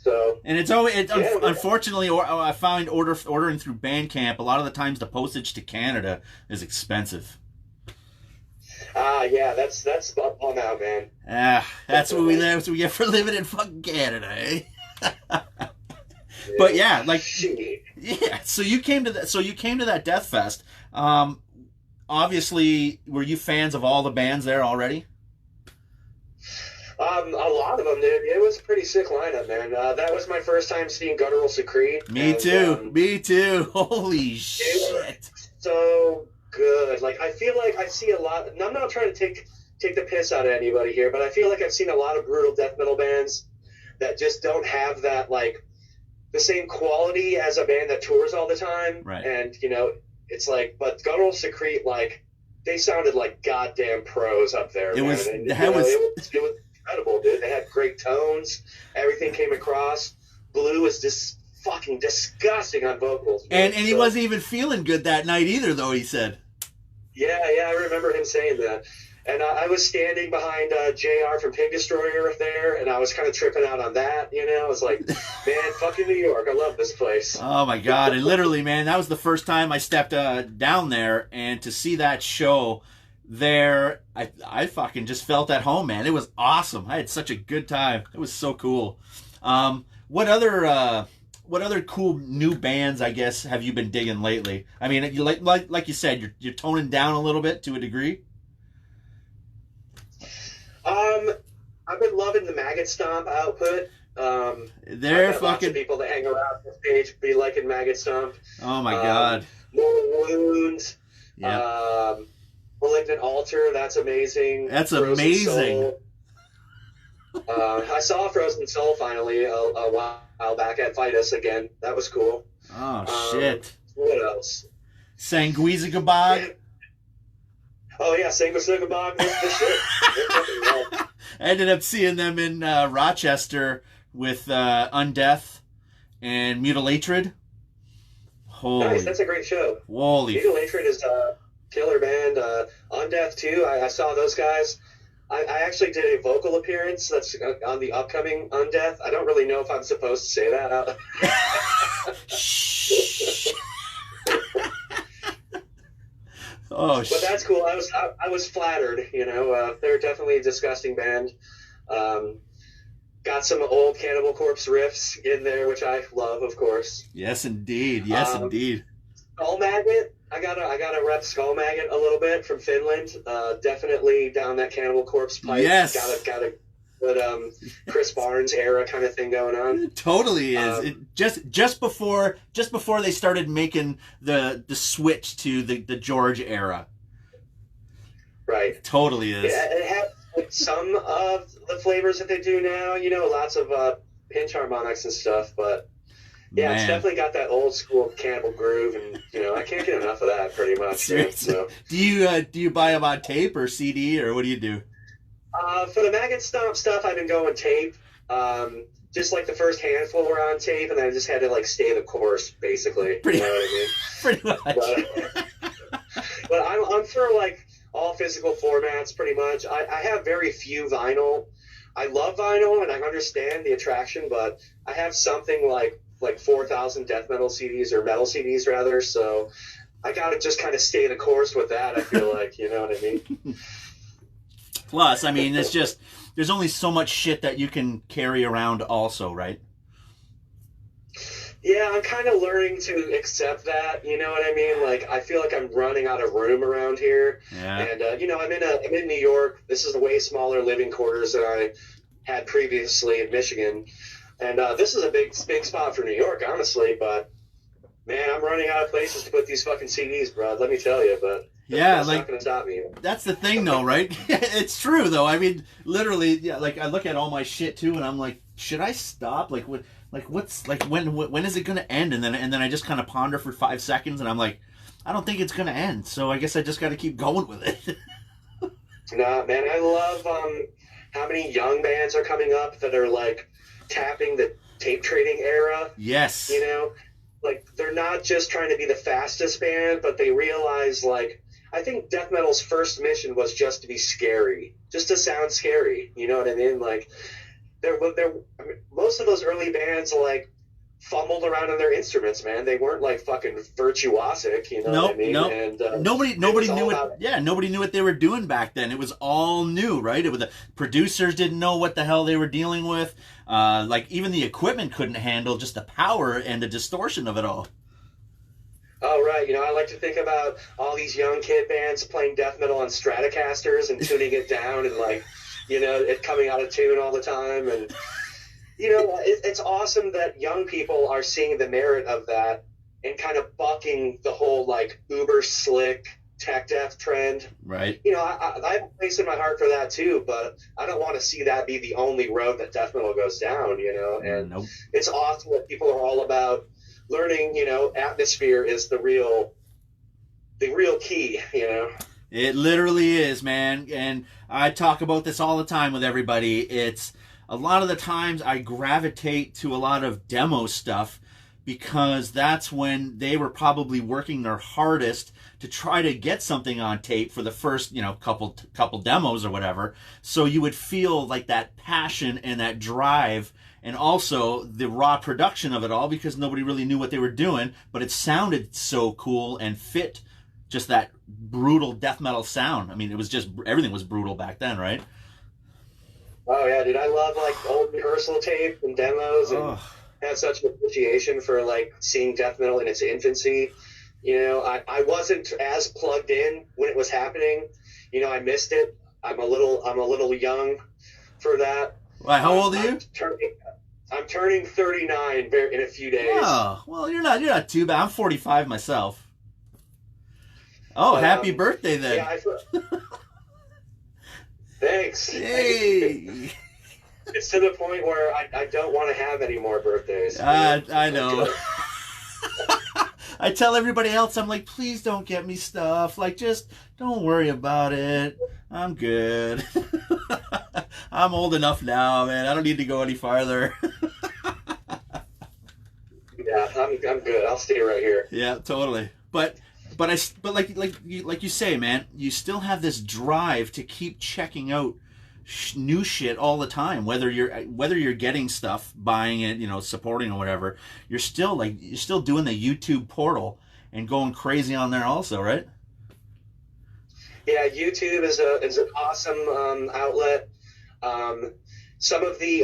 E: So,
D: and it's always unfortunately, I find ordering through Bandcamp, a lot of the times the postage to Canada is expensive.
E: Yeah, that's up on now, man.
D: That's what we get for living in fucking Canada, eh? But yeah, like, yeah. So you came to that Death Fest. Obviously, were you fans of all the bands there already?
E: A lot of them, dude. It was a pretty sick lineup, man. That was my first time seeing Guttural Secrete.
D: Me
E: and,
D: too. Me too. Holy
E: It
D: shit.
E: was so good. Like, I feel like I see a lot. And I'm not trying to take the piss out of anybody here, but I feel like I've seen a lot of brutal death metal bands that just don't have that, like, the same quality as a band that tours all the time.
D: Right.
E: And, you know, it's like, but Guttural Secrete, like, they sounded like goddamn pros up there.
D: It
E: man.
D: was-
E: And,
D: that
E: you know,
D: was-
E: it was incredible, dude. They had great tones. Everything came across. Blue was just fucking disgusting on vocals. dude.
D: And he
E: So-
D: wasn't even feeling good that night either, though, he said.
E: Yeah, I remember him saying that. And I was standing behind JR from Pig Destroyer there, and I was kind of tripping out on that, you know? I was like, man, fucking New York, I love this place.
D: Oh my god! And literally, man, that was the first time I stepped down there, and to see that show there, I fucking just felt at home, man. It was awesome. I had such a good time. It was so cool. What other cool new bands, I guess, have you been digging lately? I mean, you like you said, you're toning down a little bit to a degree.
E: I've been loving the Maggot Stomp output.
D: They're
E: I've got lots
D: fucking.
E: of people that hang around this page be liking Maggot Stomp.
D: Oh my god!
E: Mortal Wounds.
D: Yeah.
E: Malignant Altar, that's amazing.
D: That's
E: Frozen
D: amazing.
E: Soul. I saw Frozen Soul finally a while back at Vitus again. That was cool.
D: Oh shit!
E: What else?
D: Sanguizigabog.
E: Oh yeah, Sanguisugabog. That's the shit. They're fucking rad.
D: I ended up seeing them in Rochester with Undeath and Mutilatred. Holy,
E: Nice, that's a great show.
D: holy.
E: Mutilatred is a killer band. Undeath too. I saw those guys. I actually did a vocal appearance that's on the upcoming Undeath. I don't really know if I'm supposed to say that out.
D: Shh. Oh,
E: But that's cool. I was flattered. You know, they're definitely a disgusting band. Got some old Cannibal Corpse riffs in there, which I love, of course.
D: yes, indeed. Yes, indeed.
E: Skull Maggot. I gotta rep Skull Maggot a little bit from Finland. Definitely down that Cannibal Corpse pipe.
D: Yes.
E: Gotta put Chris Barnes era kind of thing going on.
D: It totally is. It just before they started making the switch to the George era.
E: Right.
D: Totally is.
E: Yeah, it has like, some of the flavors that they do now. You know, lots of pinch harmonics and stuff, but. Yeah, it's
D: Man.
E: definitely got that old school Cannibal groove, and you know I can't get enough of that. Pretty much.
D: Seriously.
E: So.
D: Do you buy them on tape or CD or what do you do?
E: For the Maggot Stomp stuff, I've been going tape. Just like the first handful were on tape, and then I just had to like stay the course, basically.
D: Pretty-
E: You know what I mean?
D: Pretty much.
E: But I'm for like all physical formats, pretty much. I have very few vinyl. I love vinyl, and I understand the attraction, but I have something like 4,000 death metal CDs or metal CDs rather. So I gotta just kind of stay the course with that. I feel like, you know what I mean.
D: Plus, I mean, it's just there's only so much shit that you can carry around also, right?
E: Yeah, I'm kind of learning to accept that. You know what I mean? Like, I feel like I'm running out of room around here.
D: Yeah.
E: And you know, I'm in New York. This is a way smaller living quarters than I had previously in Michigan. And this is a big spot for New York, honestly. But man, I'm running out of places to put these fucking CDs, bro. Let me tell you. But
D: Yeah,
E: that's
D: like
E: not gonna stop me.
D: that's the thing though, right? It's true though. I mean, literally, yeah, like I look at all my shit too and I'm like, should I stop? Like what what's like when is it going to end? And then I just kind of ponder for 5 seconds and I'm like, I don't think it's going to end. So I guess I just got to keep going with it.
E: Nah, man, I love how many young bands are coming up that are like tapping the tape trading era.
D: Yes.
E: You know, like they're not just trying to be the fastest band, but they realize like I think death metal's first mission was just to be scary, just to sound scary. You know what I mean? Like I mean, most of those early bands like fumbled around on their instruments, man. They weren't like fucking virtuosic, you know what I mean?
D: Nope.
E: And
D: Nobody
E: was
D: knew
E: all
D: it.
E: about-
D: Yeah, nobody knew what they were doing back then. It was all new, right? It was the producers didn't know what the hell they were dealing with. Like even the equipment couldn't handle just the power and the distortion of it all.
E: Oh, right. You know, I like to think about all these young kid bands playing death metal on Stratocasters and tuning it down and like you know, it coming out of tune all the time. And, you know, it's awesome that young people are seeing the merit of that and kind of bucking the whole, like, uber slick tech death trend.
D: Right.
E: You know, I have a place in my heart for that too, but I don't want to see that be the only road that death metal goes down, you know. And
D: Nope.
E: it's awesome that people are all about learning, you know, atmosphere is the real key, you know.
D: It literally is, man. And I talk about this all the time with everybody. It's a lot of the times I gravitate to a lot of demo stuff because that's when they were probably working their hardest to try to get something on tape for the first, you know, couple demos or whatever. So you would feel like that passion and that drive, and also the raw production of it all, because nobody really knew what they were doing, but it sounded so cool and fit just that brutal death metal sound. I mean, it was just, everything was brutal back then, right?
E: Oh yeah, dude, I love like old rehearsal tape and demos, and had such an appreciation for like seeing death metal in its infancy. You know, I wasn't as plugged in when it was happening. You know, I missed it. I'm a little young for that.
D: Well, how old are you?
E: I'm turning 39 in a few days.
D: Oh, well, you're not too bad. I'm 45 myself. Oh, happy birthday then.
E: Yeah, thanks.
D: Hey.
E: It's to the point where I don't want to have any more birthdays.
D: I know. I tell everybody else, I'm like, please don't get me stuff. Like, just don't worry about it. I'm good. I'm old enough now, man. I don't need to go any farther.
E: Yeah, I'm good. I'll stay right here.
D: Yeah, totally. But like you say, man, you still have this drive to keep checking out new shit all the time. Whether you're getting stuff, buying it, you know, supporting or whatever, you're still doing the YouTube portal and going crazy on there also, right?
E: Yeah, YouTube is an awesome outlet. Some of the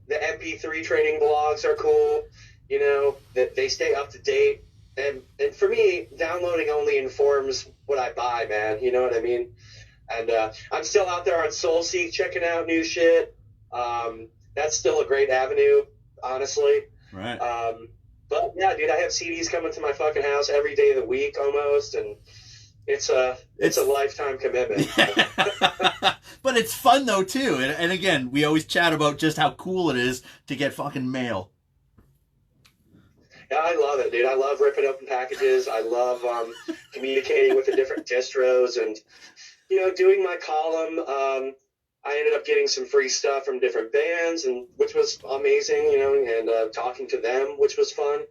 E: MP3 training blogs are cool. You know, that they stay up to date. And for me, downloading only informs what I buy, man. You know what I mean? And I'm still out there on SoulSeek checking out new shit. That's still a great avenue, honestly.
D: Right.
E: But yeah, dude, I have CDs coming to my fucking house every day of the week almost, and it's a lifetime commitment.
D: But it's fun though too. And again, we always chat about just how cool it is to get fucking mail.
E: Yeah, I love it, dude. I love ripping open packages. I love communicating with the different distros, and you know, doing my column. I ended up getting some free stuff from different bands, and which was amazing, you know, and talking to them, which was fun.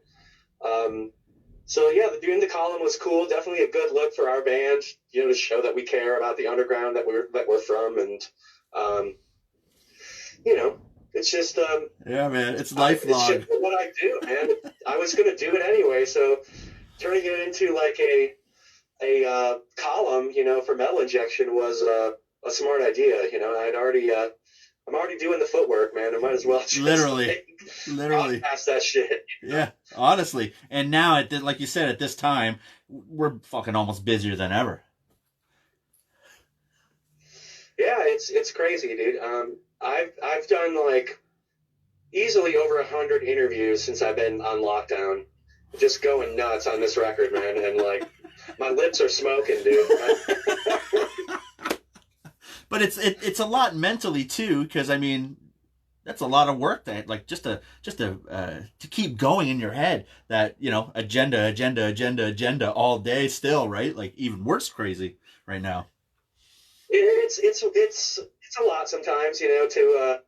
E: So yeah, doing the column was cool. Definitely a good look for our band, you know, to show that we care about the underground that we're from, and you know, it's just
D: yeah, man, it's lifelong.
E: It's just what I do, man. I was gonna do it anyway, so turning it into like a column, you know, for Metal Injection was a smart idea. You know, I'm already doing the footwork, man. I might as well just
D: literally
E: pass that shit.
D: Yeah, honestly. And now, like you said, at this time, we're fucking almost busier than ever.
E: Yeah, it's crazy, dude. I've done like easily over 100 interviews since I've been on lockdown, just going nuts on this record, man. And like, my lips are smoking, dude.
D: But it's a lot mentally too, because I mean, that's a lot of work that like just to keep going in your head. That, you know, agenda all day still, right? Like even worse crazy right now.
E: It's a lot sometimes, you know, to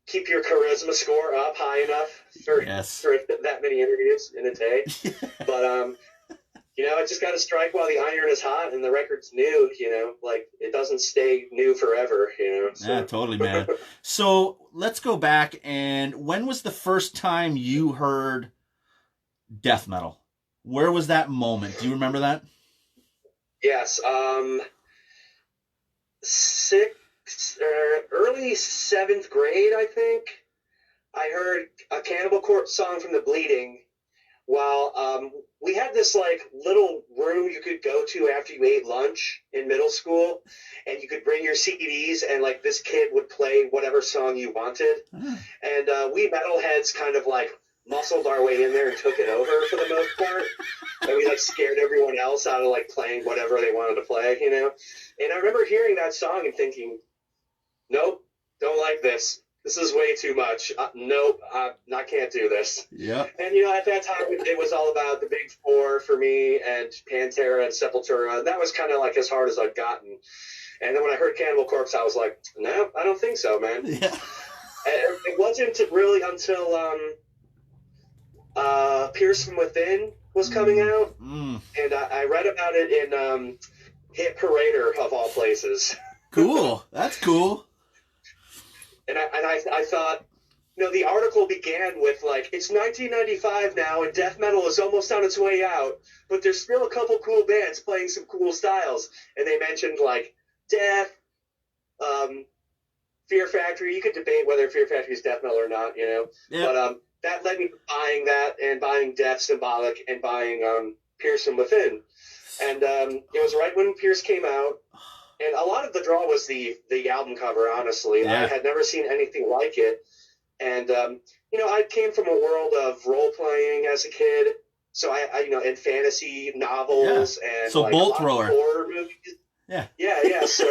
E: keep your charisma score up high enough for that many interviews in a day. But you know, I just got to strike while the iron is hot and the record's new, you know, like it doesn't stay new forever, you know. So.
D: Yeah, totally, man. So let's go back, and when was the first time you heard death metal? Where was that moment? Do you remember that?
E: Yes. Early 7th grade, I think. I heard a Cannibal Corpse song from The Bleeding while we had this like little room you could go to after you ate lunch in middle school, and you could bring your CDs, and like this kid would play whatever song you wanted, and we metalheads kind of like muscled our way in there and took it over for the most part, and we like scared everyone else out of like playing whatever they wanted to play, you know. And I remember hearing that song and thinking, nope, don't like this. This is way too much. Nope, I can't do this.
D: Yeah.
E: And, you know, at that time, it was all about the big four for me and Pantera and Sepultura. And that was kind of like as hard as I'd gotten. And then when I heard Cannibal Corpse, I was like, no, I don't think so, man.
D: Yeah.
E: And it wasn't really until Pierce from Within was coming out.
D: Mm.
E: And I read about it in Hit Parader, of all places.
D: Cool. That's cool.
E: And I thought, you know, the article began with, like, it's 1995 now, and death metal is almost on its way out, but there's still a couple cool bands playing some cool styles. And they mentioned, like, Death, Fear Factory. You could debate whether Fear Factory is death metal or not, you know.
D: Yeah.
E: But that led me to buying that and buying Death Symbolic and buying Pierce from Within. And it was right when Pierce came out. And a lot of the draw was the album cover, honestly.
D: Yeah.
E: I had never seen anything like it. And, you know, I came from a world of role-playing as a kid. So, I you know, and fantasy novels and
D: So
E: like,
D: Bolt
E: a lot of
D: Thrower.
E: horror movies.
D: Yeah.
E: Yeah. So,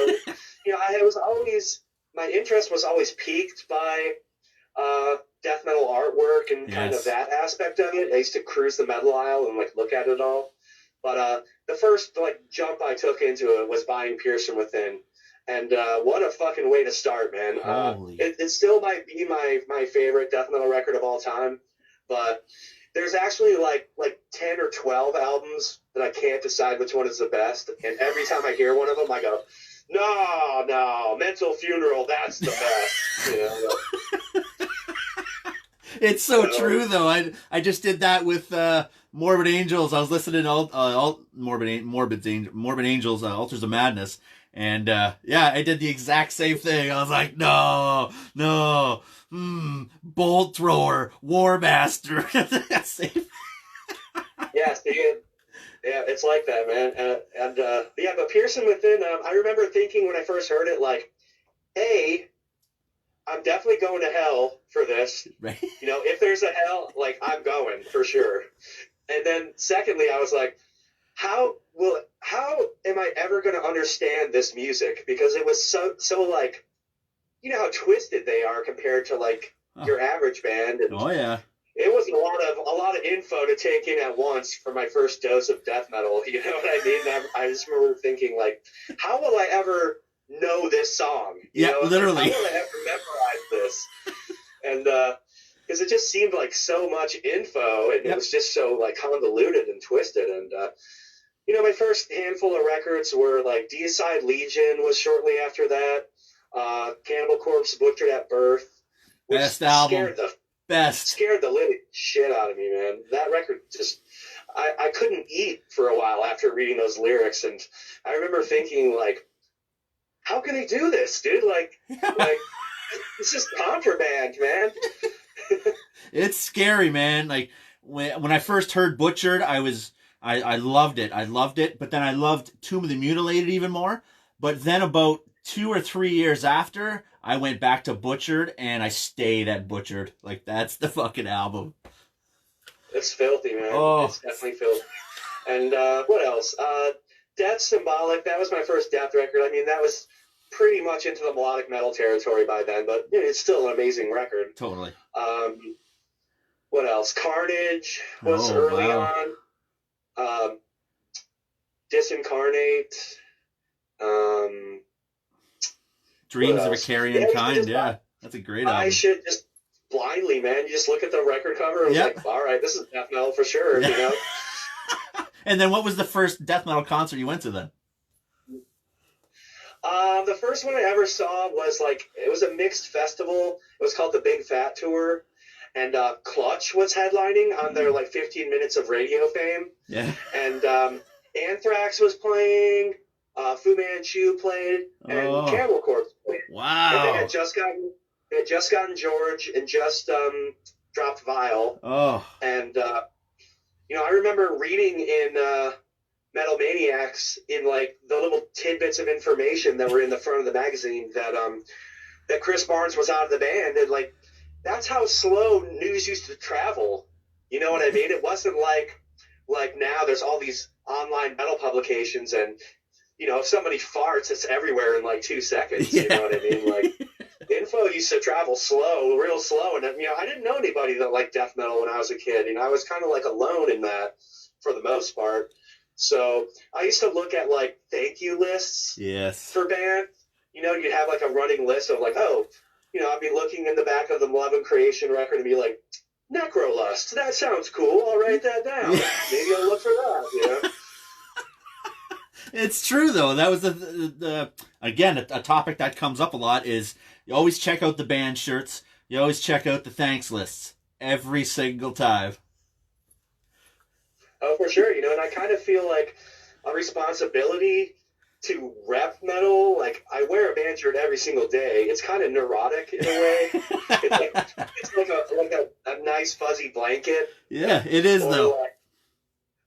E: you know, my interest was always piqued by death metal artwork and kind
D: Yes.
E: of that aspect of it. I used to cruise the metal aisle and, like, look at it all. But the first like jump I took into it was buying Pierce from Within, and what a fucking way to start, man!
D: Holy.
E: It still might be my favorite death metal record of all time, but there's actually like 10 or 12 albums that I can't decide which one is the best, and every time I hear one of them, I go, no, Mental Funeral, that's the best, you know.
D: It's so true, though. I just did that with Morbid Angels. I was listening to Morbid Angels, Altars of Madness, and yeah, I did the exact same thing. I was like, no, Bolt Thrower, War Master.
E: Yeah, see, yeah, it's like that, man. And yeah, but Pierce from Within, I remember thinking when I first heard it, like, hey, I'm definitely going to hell for this.
D: Right?
E: You know, if there's a hell, like, I'm going for sure. And then secondly, I was like, how am I ever going to understand this music? Because it was so like, you know how twisted they are compared to like your average band. And
D: Oh yeah.
E: it was a lot of info to take in at once for my first dose of death metal. You know what I mean? I just remember thinking, like, how will I ever know this song? You know?
D: Literally.
E: How will I ever memorize this? And because it just seemed like so much info, and it was just so like convoluted and twisted. And you know, my first handful of records were like Deicide Legion was shortly after that. Cannibal Corpse, Butchered at Birth. Which
D: Best album.
E: Scared the living shit out of me, man. That record just, I couldn't eat for a while after reading those lyrics, and I remember thinking, like, how can they do this, dude? Like it's just contraband, man.
D: It's scary, man. Like when I first heard Butchered, I loved it. I loved it, but then I loved Tomb of the Mutilated even more. But then about 2 or 3 years after, I went back to Butchered, and I stayed at Butchered. Like, that's the fucking album.
E: It's filthy, man.
D: Oh.
E: It's definitely filthy. And what else? Death Symbolic, that was my first death record. I mean, that was pretty much into the melodic metal territory by then, but you know, it's still an amazing record.
D: Totally.
E: What else? Carnage was early on. Disincarnate.
D: Dreams of a Carrion Kind, yeah. That's a great album.
E: I should just blindly, man. You just look at the record cover and it's like, all right, this is death metal for sure, you know?
D: And then what was the first death metal concert you went to then?
E: The first one I ever saw was it was a mixed festival. It was called the Big Fat Tour. And Clutch was headlining on their 15 minutes of radio fame.
D: Yeah.
E: And Anthrax was playing, Fu Manchu played, and Cannibal Corpse played.
D: Wow.
E: And they had just gotten George and just dropped Vile.
D: Oh.
E: And I remember reading in Metal Maniacs in like the little tidbits of information that were in the front of the magazine that Chris Barnes was out of the band, and like that's how slow news used to travel. You know what I mean? It wasn't like now there's all these online metal publications, and if somebody farts, it's everywhere in like 2 seconds.
D: Yeah.
E: You know what I mean? Like info used to travel slow, real slow, and I didn't know anybody that liked death metal when I was a kid. I was kind of like alone in that for the most part. So I used to look at like thank you lists
D: Yes.
E: for bands. You'd have like a running list of like, I'd be looking in the back of the Love and Creation record and be like, Necrolust, that sounds cool. I'll write that down. Maybe I'll look for that.
D: It's true though. That was the again a topic that comes up a lot is you always check out the band shirts. You always check out the thanks lists every single time.
E: Oh, for sure. And I kind of feel like a responsibility to rep metal. Like I wear a band shirt every single day. It's kind of neurotic in a way. it's like a nice fuzzy blanket.
D: Yeah, it is though.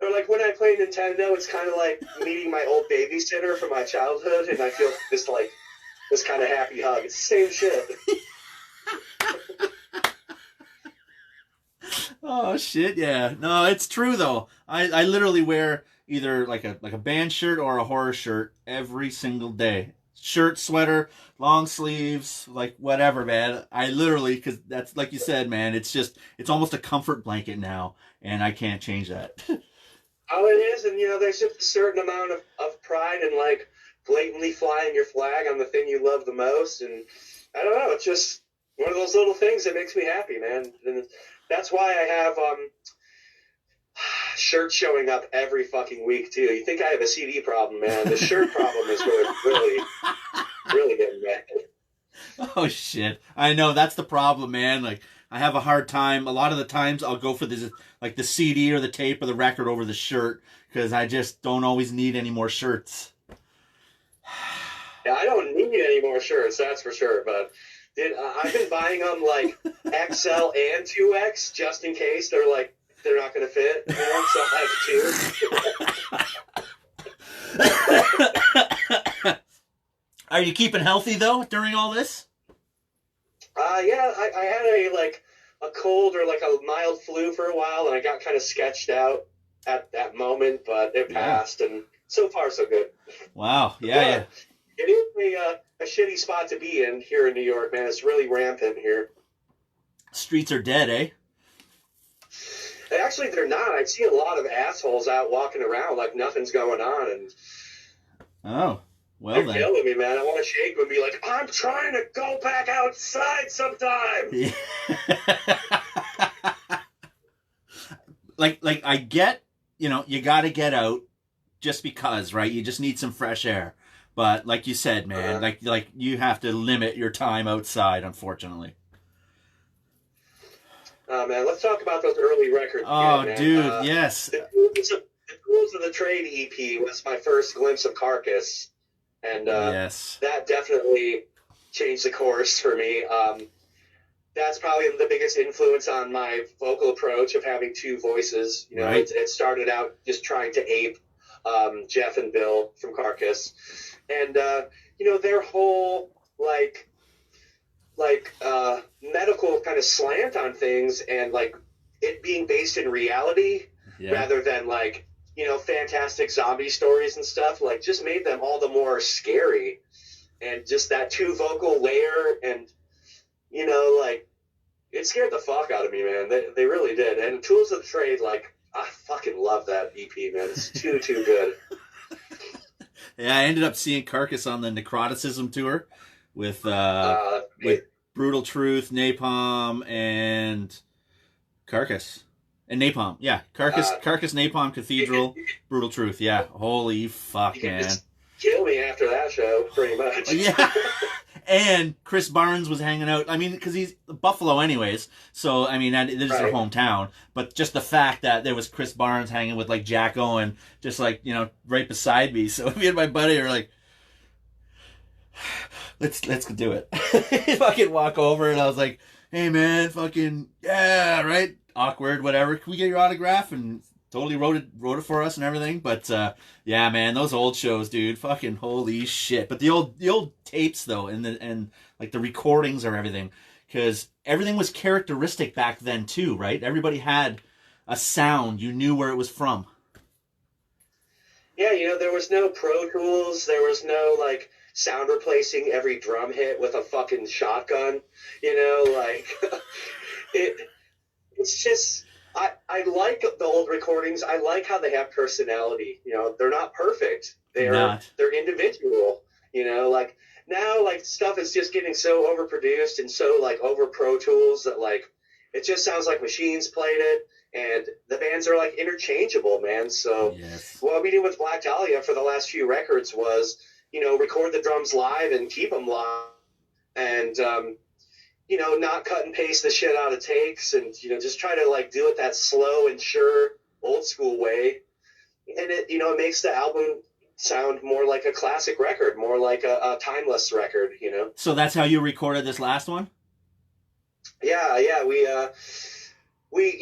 E: Or like when I play Nintendo, it's kind of like meeting my old babysitter from my childhood, and I feel this kind of happy hug. It's the same shit.
D: Oh shit, yeah. No, it's true though. I literally wear either like a band shirt or a horror shirt every single day. Shirt, sweater, long sleeves, like whatever, man. I literally, because that's like you said, man. It's almost a comfort blanket now, and I can't change that.
E: Oh, it is, and there's just a certain amount of pride in like blatantly flying your flag on the thing you love the most, and I don't know, it's just one of those little things that makes me happy, man. And that's why I have shirts showing up every fucking week too. You think I have a CD problem, man? The shirt problem is really, really getting bad.
D: Oh shit! I know that's the problem, man. Like I have a hard time. A lot of the times I'll go for this, like the CD or the tape or the record over the shirt because I just don't always need any more shirts.
E: Yeah, I don't need any more shirts, that's for sure. But I've been buying them like XL and 2X just in case they're not going to fit. So I have two.
D: Are you keeping healthy though during all this?
E: Yeah, I had a cold or like a mild flu for a while, and I got kind of sketched out at that moment, but it passed, and so far so good.
D: Wow, yeah.
E: It is a shitty spot to be in here in New York, man. It's really rampant here.
D: Streets are dead, eh?
E: Actually, they're not. I see a lot of assholes out walking around like nothing's going on, and
D: oh. Well,
E: they're
D: then.
E: killing me, man. I want to shake them and be like, I'm trying to go back outside sometime.
D: Yeah. like I get, you got to get out just because, right? You just need some fresh air. But like you said, man, like you have to limit your time outside, unfortunately.
E: Oh, man, let's talk about those early records.
D: Oh,
E: again,
D: dude, yes.
E: The Tools of the Trade EP was my first glimpse of Carcass. And
D: yes.
E: that definitely changed the course for me. That's probably the biggest influence on my vocal approach of having two voices.
D: Right.
E: It started out just trying to ape Jeff and Bill from Carcass. And, their whole, medical kind of slant on things and, it being based in reality rather than, fantastic zombie stories and stuff, just made them all the more scary. And just that two vocal layer and, it scared the fuck out of me, man. They really did. And Tools of the Trade, I fucking love that EP, man. It's too good.
D: Yeah, I ended up seeing Carcass on the Necroticism tour with Brutal Truth, Napalm, and Carcass. And Napalm, yeah. Carcass, Napalm, Cathedral, Brutal Truth, yeah. Holy fuck,
E: you can
D: man.
E: just kill me after that show, pretty much.
D: Yeah. And Chris Barnes was hanging out. I mean, because he's Buffalo anyways. So, I mean, this is their hometown. But just the fact that there was Chris Barnes hanging with, Jack Owen, just, right beside me. So me and my buddy are like, let's do it. Fucking walk over, and I was like, hey, man, fucking, yeah, right? Awkward, whatever. Can we get your autograph? And Totally wrote it for us and everything. But yeah, man, those old shows, dude, fucking holy shit. But the old tapes though, and like the recordings or everything, because everything was characteristic back then too, right? Everybody had a sound. You knew where it was from.
E: Yeah, there was no Pro Tools. There was no, like, sound replacing every drum hit with a fucking shotgun. Like, it's just, I like the old recordings. I like how they have personality. They're not perfect. They're individual. Like, now, like, stuff is just getting so overproduced and so, like, over Pro Tools that, like, it just sounds like machines played it. And the bands are, like, interchangeable, man. So what we did with Black Dahlia for the last few records was, record the drums live and keep them live. And, not cut and paste the shit out of takes and, just try to, like, do it that slow and sure old school way. And it, it makes the album sound more like a classic record, more like a timeless record,
D: So that's how you recorded this last one?
E: Yeah, we,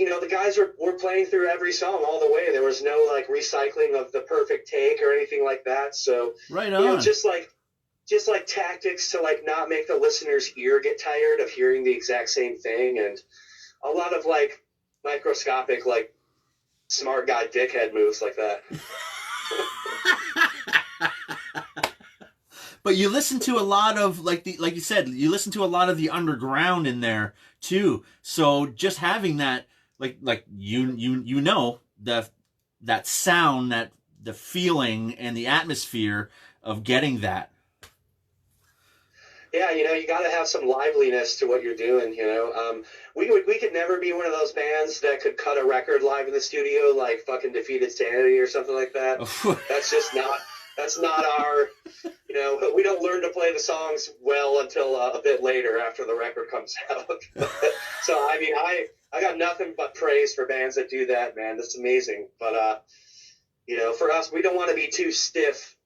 E: the guys were playing through every song all the way. There was no, like, recycling of the perfect take or anything like that. So,
D: right on.
E: Just like tactics to, like, not make the listener's ear get tired of hearing the exact same thing. And a lot of, like, microscopic, like, smart guy dickhead moves like that.
D: But you listen to a lot of, like you said, you listen to a lot of the underground in there too. So just having that, like that sound, that the feeling and the atmosphere of getting that.
E: Yeah, you got to have some liveliness to what you're doing. We could never be one of those bands that could cut a record live in the studio like fucking Defeated Sanity or something like that. That's just not. That's not our, we don't learn to play the songs well until a bit later after the record comes out. So, I mean, I got nothing but praise for bands that do that, man. That's amazing. But, for us, we don't want to be too stiff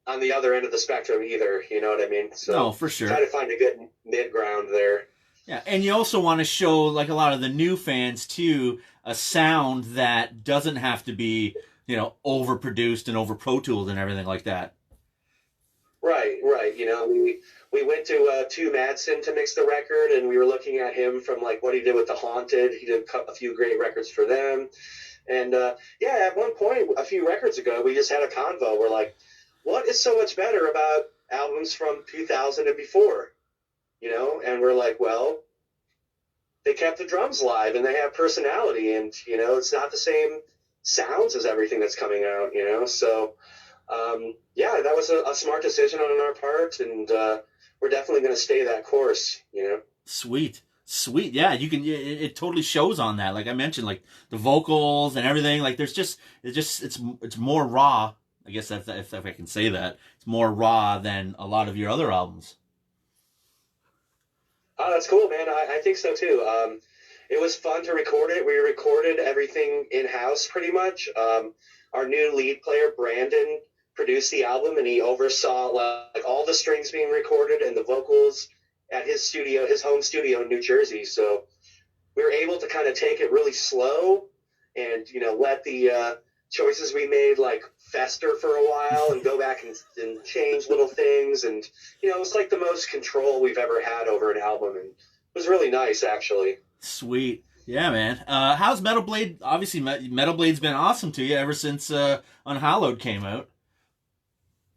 E: on the other end of the spectrum either. You know what I mean? So
D: no, for sure.
E: Try to find a good mid-ground there.
D: Yeah, and you also want to show, like a lot of the new fans, too, a sound that doesn't have to be, overproduced and over Pro Tools and everything like that.
E: Right. We went to Madsen to mix the record, and we were looking at him from, like, what he did with The Haunted. He did a few great records for them. And, at one point, a few records ago, we just had a convo. We're like, what is so much better about albums from 2000 and before? And we're like, well, they kept the drums live, and they have personality, and, it's not the same sounds as everything that's coming out, so that was a smart decision on our part, and we're definitely going to stay that course.
D: Sweet, yeah, you can. It totally shows on that, like I mentioned, like the vocals and everything. Like it's more raw, I guess, if I can say that. It's more raw than a lot of your other albums.
E: Oh, that's cool, man. I think so too. It was fun to record it. We recorded everything in-house pretty much. Our new lead player, Brandon, produced the album, and he oversaw like all the strings being recorded and the vocals at his home studio in New Jersey. So we were able to kind of take it really slow and, let the choices we made, like, fester for a while and go back and change little things. And, it was like the most control we've ever had over an album, and it was really nice, actually.
D: Sweet. Yeah, man. How's Metal Blade? Obviously, Metal Blade's been awesome to you ever since Unhallowed came out.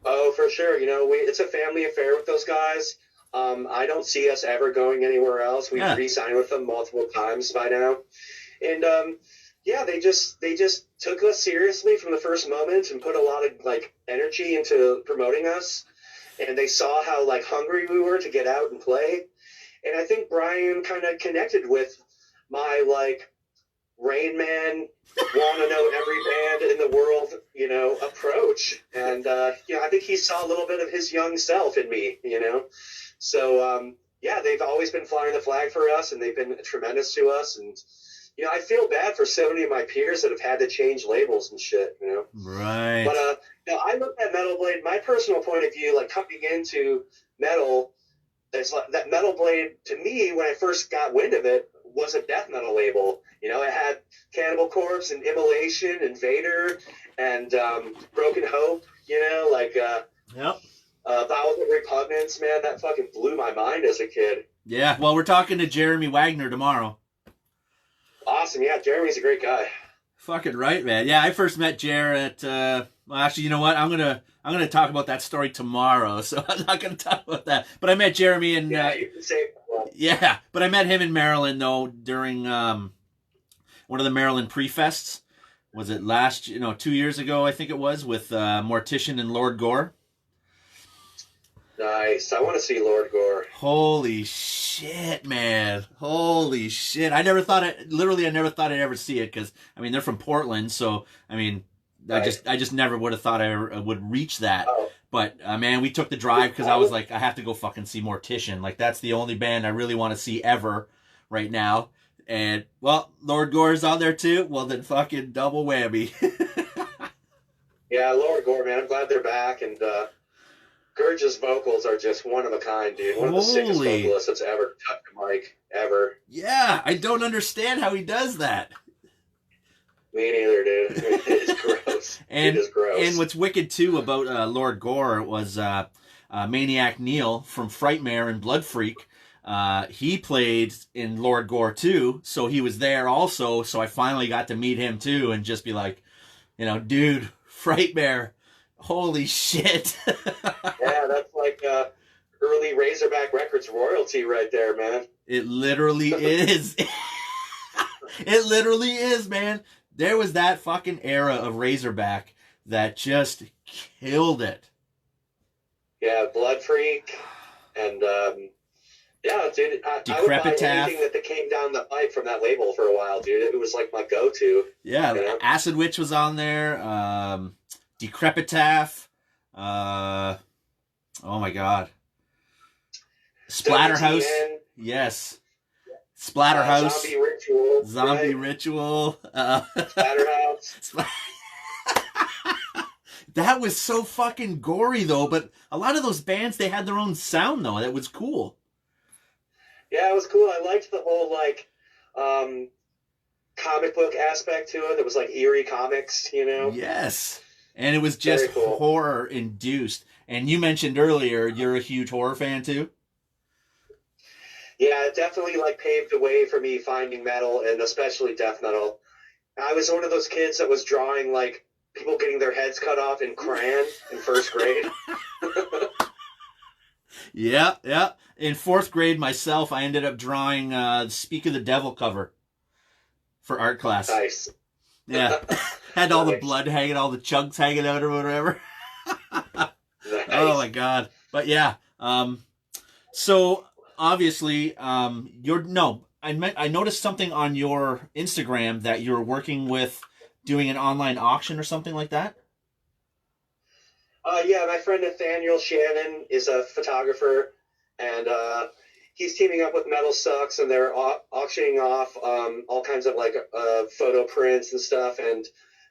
E: Oh, for sure. It's a family affair with those guys. I don't see us ever going anywhere else. We've re-signed with them multiple times by now. And, they just took us seriously from the first moment and put a lot of, like, energy into promoting us. And they saw how, like, hungry we were to get out and play. And I think Brian kind of connected with my, like, Rain Man, want to know every band in the world, approach. And, I think he saw a little bit of his young self in me, So, they've always been flying the flag for us, and they've been tremendous to us. And, I feel bad for so many of my peers that have had to change labels and shit,
D: Right.
E: But, I look at Metal Blade, my personal point of view, like, coming into metal, it's like that Metal Blade, to me, when I first got wind of it, was a death metal label. It had Cannibal Corpse and Immolation and Vader and Broken Hope, you know, like
D: Yep.
E: Bowels of Repugnance, man, that fucking blew my mind as a kid.
D: Yeah. Well, we're talking to Jeremy Wagner tomorrow.
E: Awesome, yeah, Jeremy's a great guy.
D: Fucking right, man. Yeah, I first met Jer at. Well, actually, you know what? I'm gonna talk about that story tomorrow, so I'm not gonna talk about that. But I met Jeremy in.
E: Yeah, you can say.
D: Yeah, but I met him in Maryland though during one of the Maryland pre-fests. Was it 2 years ago? I think it was with Mortician and Lord Gore.
E: Nice. I want to see Lord Gore.
D: Holy shit, man! Holy shit! I never thought I'd ever see it because I mean they're from Portland, so I mean
E: Right.
D: I just never would have thought I would reach that.
E: Oh.
D: But man, we took the drive because I was like, I have to go fucking see Mortician. Like that's the only band I really want to see ever right now. And well, Lord Gore's on there too. Well, then fucking double whammy.
E: Yeah, Lord Gore, man. I'm glad they're back, and Gurge's vocals are just one of a kind, dude. One of the sickest
D: Holy.
E: vocalists that's ever touched a mic, ever.
D: Yeah, I don't understand how he does that.
E: Me neither, dude. It is gross.
D: And
E: it is gross.
D: and what's wicked too about Lord Gore was Maniac Neil from Frightmare and Blood Freak. He played in Lord Gore too, so he was there also. So I finally got to meet him too, and just be like, you know, dude, Frightmare, holy shit.
E: Yeah, that's like early Razorback Records royalty right there, man.
D: It literally is. It literally is, man. There was that fucking era of Razorback that just killed it.
E: Yeah, Blood Freak, and yeah, dude, I would buy
D: Decrepitath.
E: anything that came down the pipe from that label for a while, dude. It was like my go-to.
D: Yeah,
E: Yeah.
D: Acid Witch was on there. Decrepitath. Oh my god. Splatterhouse.
E: WTN,
D: Yes. Splatterhouse.
E: Zombie Ritual.
D: Zombie
E: right?
D: Ritual.
E: Splatterhouse.
D: That was so fucking gory though, but a lot of those bands, they had their own sound though. That was cool.
E: Yeah, it was cool. I liked the whole like comic book aspect to it. It was like eerie comics, you know.
D: Yes. And it was just
E: Very cool.
D: horror induced. And you mentioned earlier you're a huge horror fan too?
E: Yeah, it definitely like paved the way for me finding metal, and especially death metal. I was one of those kids that was drawing like people getting their heads cut off in crayon in first grade.
D: Yeah, yeah. In fourth grade myself, I ended up drawing Speak of the Devil cover for art class.
E: Nice.
D: Yeah. Had all the
E: Nice.
D: blood hanging, all the chunks hanging out or whatever.
E: Nice.
D: Oh my god. But yeah. So obviously, I noticed something on your Instagram that you're working with doing an online auction or something like that.
E: Yeah, my friend Nathaniel Shannon is a photographer, and he's teaming up with Metal Sucks, and they're auctioning off all kinds of like photo prints and stuff, and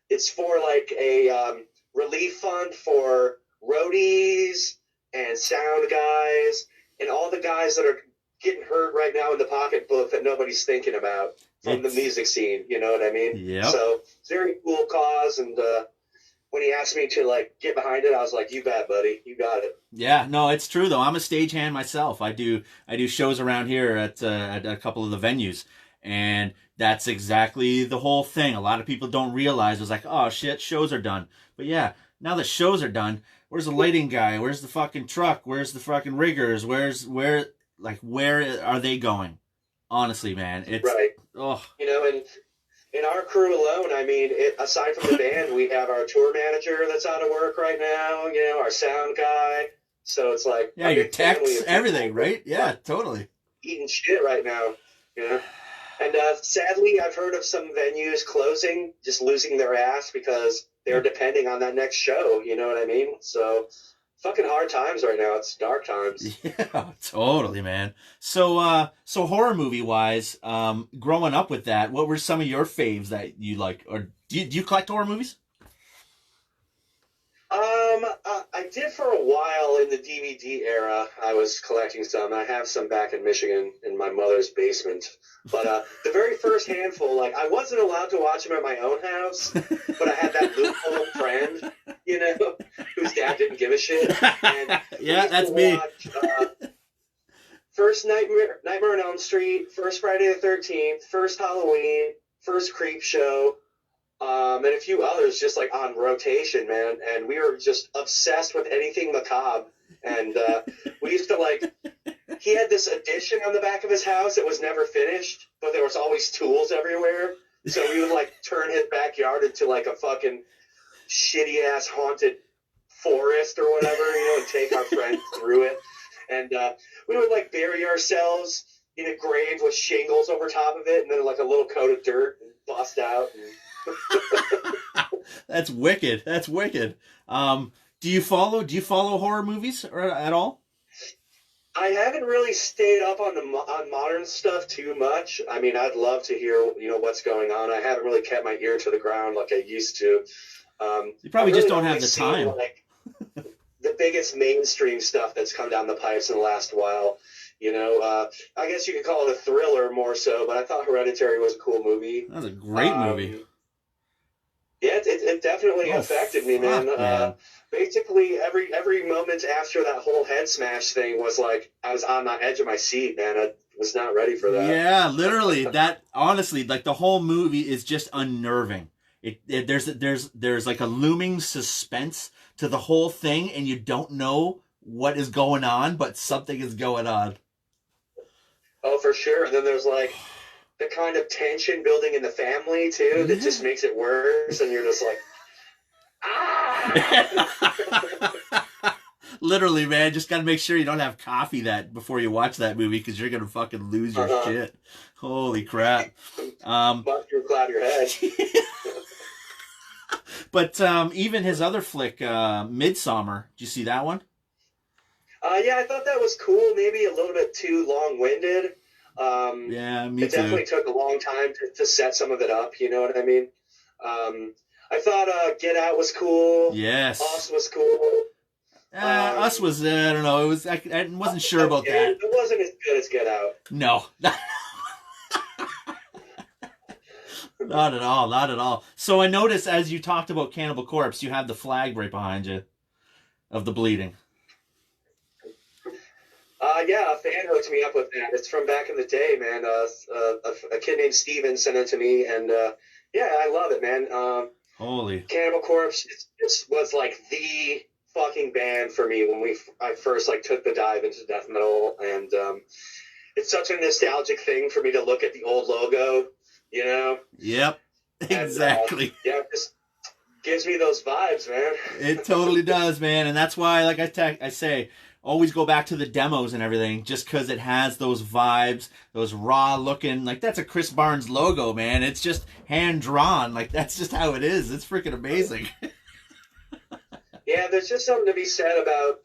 E: it's for like a relief fund for roadies and sound guys and all the guys that are getting hurt right now in the pocketbook that nobody's thinking about from the music scene. You know what I mean?
D: Yep.
E: So it's a very cool cause, and when he asked me to like get behind it, I was like, "You bet, buddy, you got it."
D: Yeah, no, it's true though. I'm a stagehand myself. I do shows around here at a couple of the venues, and that's exactly the whole thing. A lot of people don't realize. It's like, oh shit, shows are done. But yeah, now that shows are done, where's the lighting guy? Where's the fucking truck? Where's the fucking riggers? Where are they going? Honestly, man, it's
E: Right.
D: oh
E: You know, and in our crew alone, I mean, aside from the band, we have our tour manager that's out of work right now. You know, our sound guy. So it's like
D: yeah,
E: a
D: your
E: big family
D: techs,
E: of
D: everything,
E: people
D: right? Yeah, totally.
E: eating shit right now. You know. And sadly, I've heard of some venues closing, just losing their ass because they're depending on that next show. You know what I mean? So, fucking hard times right now. It's dark times.
D: Yeah, totally, man. So, horror movie wise, growing up with that, what were some of your faves that you like, or do you collect horror movies?
E: I did for a while in the DVD era. I was collecting some. I have some back in Michigan in my mother's basement. But the very first handful, like, I wasn't allowed to watch them at my own house, but I had that loophole friend, you know, whose dad didn't give a shit. And
D: Yeah, that's me.
E: First Nightmare on Elm Street, first Friday the 13th, first Halloween, first Creep Show, and a few others just like on rotation, man. And we were just obsessed with anything macabre. And we used to like, he had this addition on the back of his house that was never finished, but there was always tools everywhere. So we would like turn his backyard into like a fucking shitty ass haunted forest or whatever, you know, and take our friends through it. And we would like bury ourselves in a grave with shingles over top of it, and then like a little coat of dirt and bust out. And...
D: That's wicked. That's wicked. Do you follow horror movies or at all?
E: I haven't really stayed up on modern stuff too much. I mean, I'd love to hear, you know, what's going on. I haven't really kept my ear to the ground like I used to.
D: You probably just don't have the time.
E: Like, the biggest mainstream stuff that's come down the pipes in the last while. You know, I guess you could call it a thriller more so, but I thought Hereditary was a cool movie.
D: That was a great movie.
E: Yeah, it definitely affected me, man. Basically, every moment after that whole head smash thing was like I was on the edge of my seat, man. I was not ready for that.
D: Yeah, literally. That honestly, like the whole movie is just unnerving. There's like a looming suspense to the whole thing, and you don't know what is going on, but something is going on.
E: Oh, for sure. And then there's like the kind of tension building in the family too that just makes it worse, and you're just like,
D: Literally, man, just gotta make sure you don't have coffee before you watch that movie, because you're gonna fucking lose your shit. Holy crap.
E: But you're glad your head.
D: But even his other flick, Midsommar, did you see that one?
E: Yeah, I thought that was cool. Maybe a little bit too long-winded.
D: Yeah, me too.
E: It definitely took a long time to set some of it up. You know what I mean? I thought Get Out was cool.
D: Yes.
E: Us was cool.
D: Us was, I don't know. It was. I wasn't sure about that.
E: It wasn't as good as Get Out.
D: No. Not at all. Not at all. So I noticed as you talked about Cannibal Corpse, you have the flag right behind you of the bleeding.
E: Yeah, a fan hooked me up with that. It's from back in the day, man. A kid named Steven sent it to me, and yeah, I love it, man.
D: Holy.
E: Cannibal Corpse was like the fucking band for me when I first like took the dive into death metal, and it's such a nostalgic thing for me to look at the old logo, you know?
D: Yep, exactly.
E: And, yeah, it just gives me those vibes, man.
D: It totally does, man, and that's why, like I say, always go back to the demos and everything, just because it has those vibes, those raw looking, like that's a Chris Barnes logo, man. It's just hand drawn, like that's just how it is. It's freaking amazing.
E: Yeah, there's just something to be said about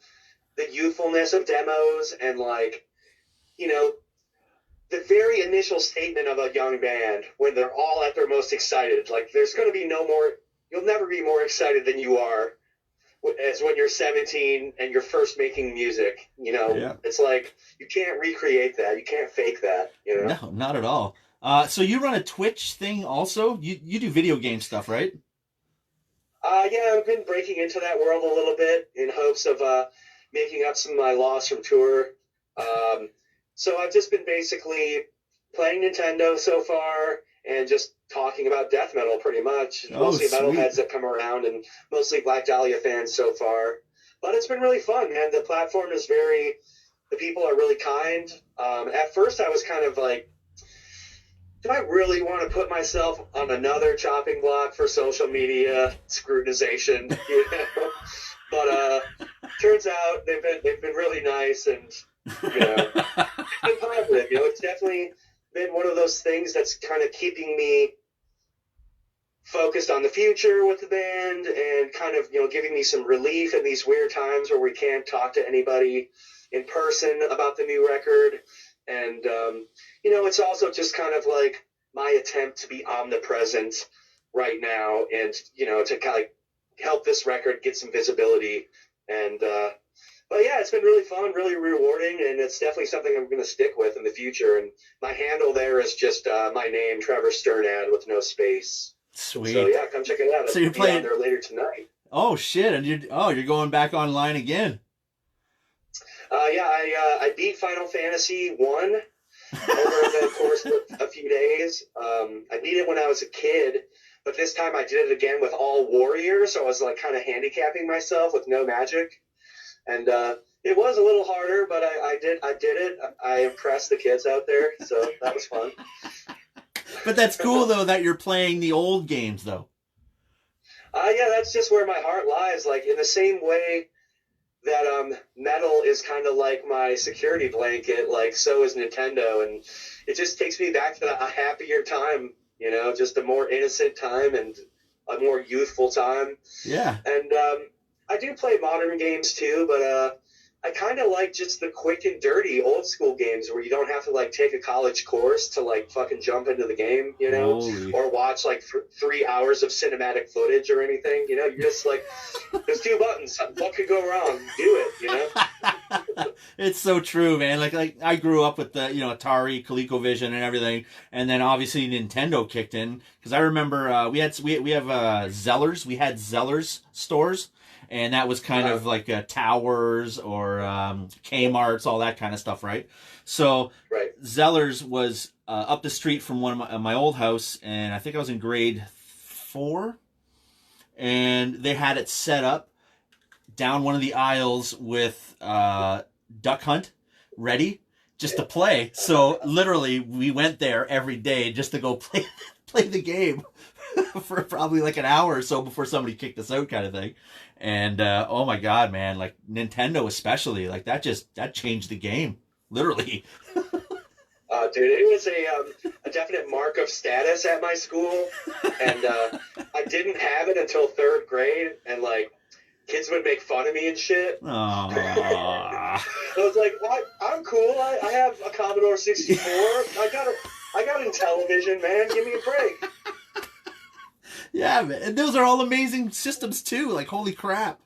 E: the youthfulness of demos and, like, you know, the very initial statement of a young band when they're all at their most excited. Like, there's going to be you'll never be more excited than you are as when you're 17 and you're first making music, you know?
D: Yeah.
E: It's like, you can't recreate that. You can't fake that, you know?
D: No, not at all. So you run a Twitch thing also? You do video game stuff, right?
E: Yeah, I've been breaking into that world a little bit in hopes of making up some of my loss from tour. So I've just been basically playing Nintendo so far and just talking about death metal pretty much. Mostly metalheads that come around and mostly Black Dahlia fans so far. But it's been really fun, man. The platform is the people are really kind. At first I was kind of like, do I really want to put myself on another chopping block for social media scrutinization? You know? But turns out they've been really nice, and you know, it's been positive. You know, it's definitely been one of those things that's kind of keeping me focused on the future with the band, and kind of, you know, giving me some relief in these weird times where we can't talk to anybody in person about the new record. And, you know, it's also just kind of like my attempt to be omnipresent right now and, you know, to kind of help this record get some visibility And but yeah, it's been really fun, really rewarding, and it's definitely something I'm going to stick with in the future. And my handle there is just my name, Trevor Strnad, with no space.
D: Sweet.
E: So yeah, come check it out.
D: So you're
E: I'll be
D: playing
E: on there later tonight.
D: Oh shit! And you're going back online again.
E: Yeah, I beat Final Fantasy 1 over the course of a few days. I beat it when I was a kid, but this time I did it again with all warriors, so I was like kind of handicapping myself with no magic. And it was a little harder, but I did it. I impressed the kids out there, so that was fun.
D: But that's cool though that you're playing the old games though.
E: Yeah, that's just where my heart lies. Like in the same way that metal is kind of like my security blanket, like so is Nintendo, and it just takes me back to a happier time. You know, just a more innocent time and a more youthful time.
D: Yeah.
E: And I do play modern games too, but I kind of like just the quick and dirty old school games where you don't have to like take a college course to like fucking jump into the game, you know,
D: Holy.
E: or watch like 3 hours of cinematic footage or anything. You know, you're just like, there's 2 buttons. What could go wrong? Do it, you know?
D: It's so true, man. Like I grew up with the Atari, ColecoVision, and everything, and then obviously Nintendo kicked in because I remember we have Zellers. We had Zellers stores. And that was kind of like Towers or Kmart's, all that kind of stuff, right? So
E: right.
D: Zellers was up the street from one of my old house, and I think I was in grade 4, and they had it set up down one of the aisles with Duck Hunt ready just to play. So literally, we went there every day just to go play the game for probably like an hour or so before somebody kicked us out, kind of thing. And oh my god, man, like Nintendo especially, like that changed the game, literally.
E: Dude, it was a definite mark of status at my school, and I didn't have it until 3rd grade, and like kids would make fun of me and shit.
D: Aww.
E: I was like, what? I'm cool. I have a Commodore 64. I got Intellivision, man. Give me a break.
D: Yeah, man. And those are all amazing systems too. Like, holy crap.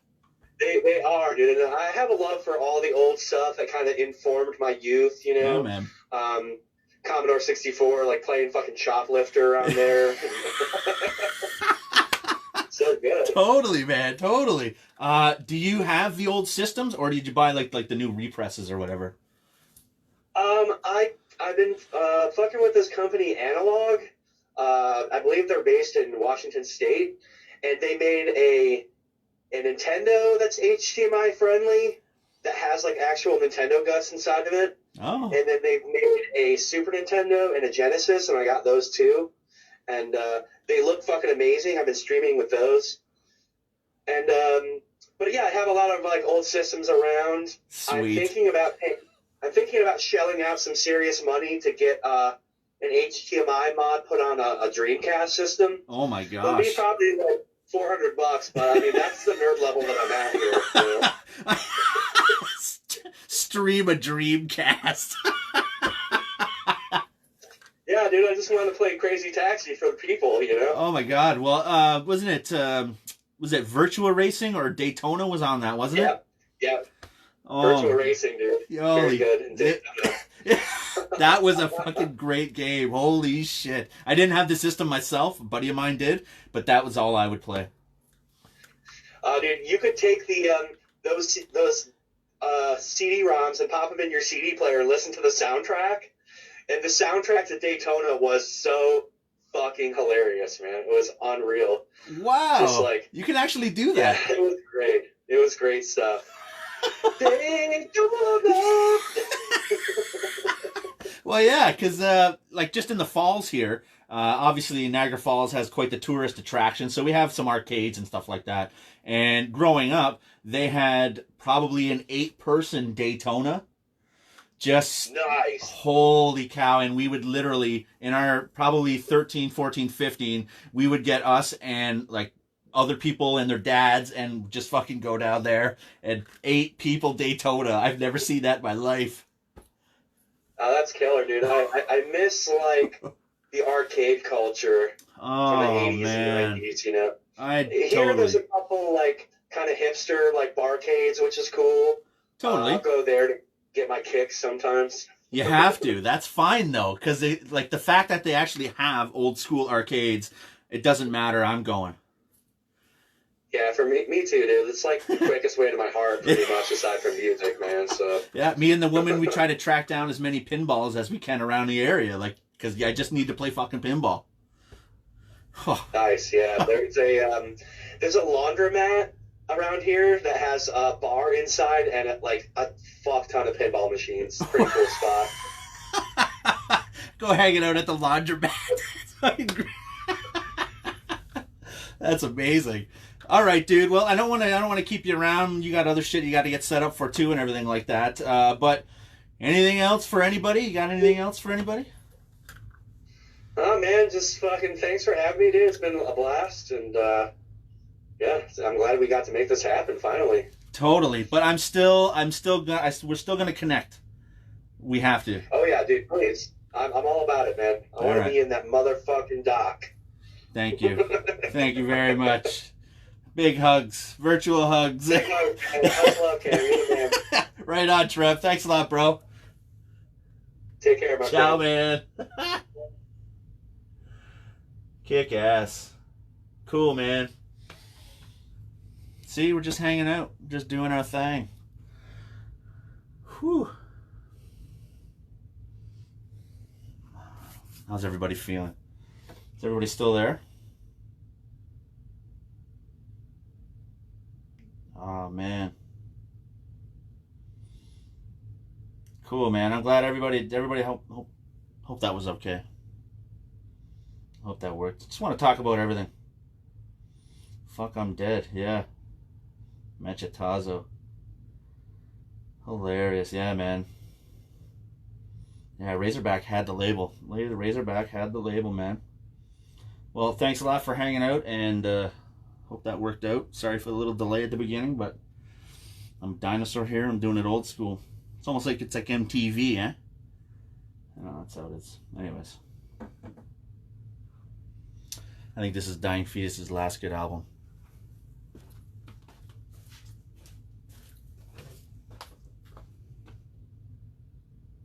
E: They are, dude. And I have a love for all the old stuff that kind of informed my youth, you know?
D: Yeah, man.
E: Commodore 64, like playing fucking Shoplifter on there. So good.
D: Totally, man. Totally. Do you have the old systems, or did you buy like the new represses or whatever?
E: I've been fucking with this company, Analog. I believe they're based in Washington State, and they made a Nintendo that's HDMI friendly that has like actual Nintendo guts inside of it.
D: Oh.
E: And then they've made a Super Nintendo and a Genesis, and I got those too. And they look fucking amazing. I've been streaming with those. And but yeah, I have a lot of like old systems around.
D: Sweet.
E: I'm thinking about shelling out some serious money to get an HDMI mod put on a Dreamcast system.
D: Oh my
E: It'll
D: gosh.
E: be probably like $400, but I mean that's the nerd level that I'm at here. You know?
D: Stream a Dreamcast.
E: Yeah, dude, I just want to play Crazy Taxi for the people, you know?
D: Oh my god. Well, wasn't it was it Virtua Racing or Daytona was on that, wasn't it?
E: Yeah.
D: Oh.
E: Virtua Racing, dude. Very good. And
D: That was a fucking great game. Holy shit. I didn't have the system myself. A buddy of mine did, but that was all I would play.
E: Dude, you could take the those CD-ROMs and pop them in your CD player and listen to the soundtrack. And the soundtrack to Daytona was so fucking hilarious, man. It was unreal.
D: Wow.
E: Just like,
D: you can actually do that.
E: Yeah, it was great. It was great stuff. Daytona!
D: Well, yeah, because like just in the falls here, obviously Niagara Falls has quite the tourist attraction, so we have some arcades and stuff like that. And growing up, they had probably an 8-person Daytona. Just
E: nice.
D: Holy cow. And we would literally, in our probably 13, 14, 15, we would get us and like other people and their dads and just fucking go down there and 8 people Daytona. I've never seen that in my life.
E: Oh, that's killer, dude. I miss like the arcade culture from the 80s
D: man.
E: and 90s, you know.
D: I
E: Here
D: totally.
E: there's a couple like kind of hip hipster like barcades, which is cool.
D: Totally.
E: I'll go there to get my kicks sometimes.
D: You have to. That's fine though, because they like the fact that they actually have old school arcades. It doesn't matter. I'm going.
E: Yeah, for me too, dude. It's like the quickest way to my heart, pretty much, aside from music, man. So
D: Yeah, me and the woman, we try to track down as many pinballs as we can around the area, like because I just need to play fucking pinball.
E: nice, yeah. There's a laundromat around here that has a bar inside and like a fuck ton of pinball machines. Pretty cool spot.
D: Go hanging out at the laundromat. That's amazing. All right, dude. Well, I don't want to keep you around. You got other shit you got to get set up for too, and everything like that. But anything else for anybody? You got anything else for anybody?
E: Oh man, just fucking thanks for having me, dude. It's been a blast, and yeah, I'm glad we got to make this happen finally.
D: Totally. But we're still gonna connect. We have to.
E: Oh yeah, dude, please. I'm all about it, man. I want to be in that motherfucking dock.
D: Thank you. Thank you very much. Big hugs. Virtual hugs.
E: Big hugs, man. Much love, Cam. You're the man.
D: Right on, Trev. Thanks a lot, bro.
E: Take care, my
D: Ciao,
E: friend.
D: man. Kick ass. Cool, man. See, we're just hanging out. Just doing our thing. Whew. How's everybody feeling? Is everybody still there? Oh, man. Cool, man. I'm glad everybody hope that was okay. Hope that worked. Just want to talk about everything. Fuck, I'm dead. Yeah. Mechatazo. Hilarious. Yeah, man. Yeah, Razorback had the label. Razorback had the label, man. Well, thanks a lot for hanging out, and hope that worked out. Sorry for the little delay at the beginning, but I'm a dinosaur here. I'm doing it old school. It's almost like it's like MTV, eh? I know, that's how it is. Anyways. I think this is Dying Fetus's last good album.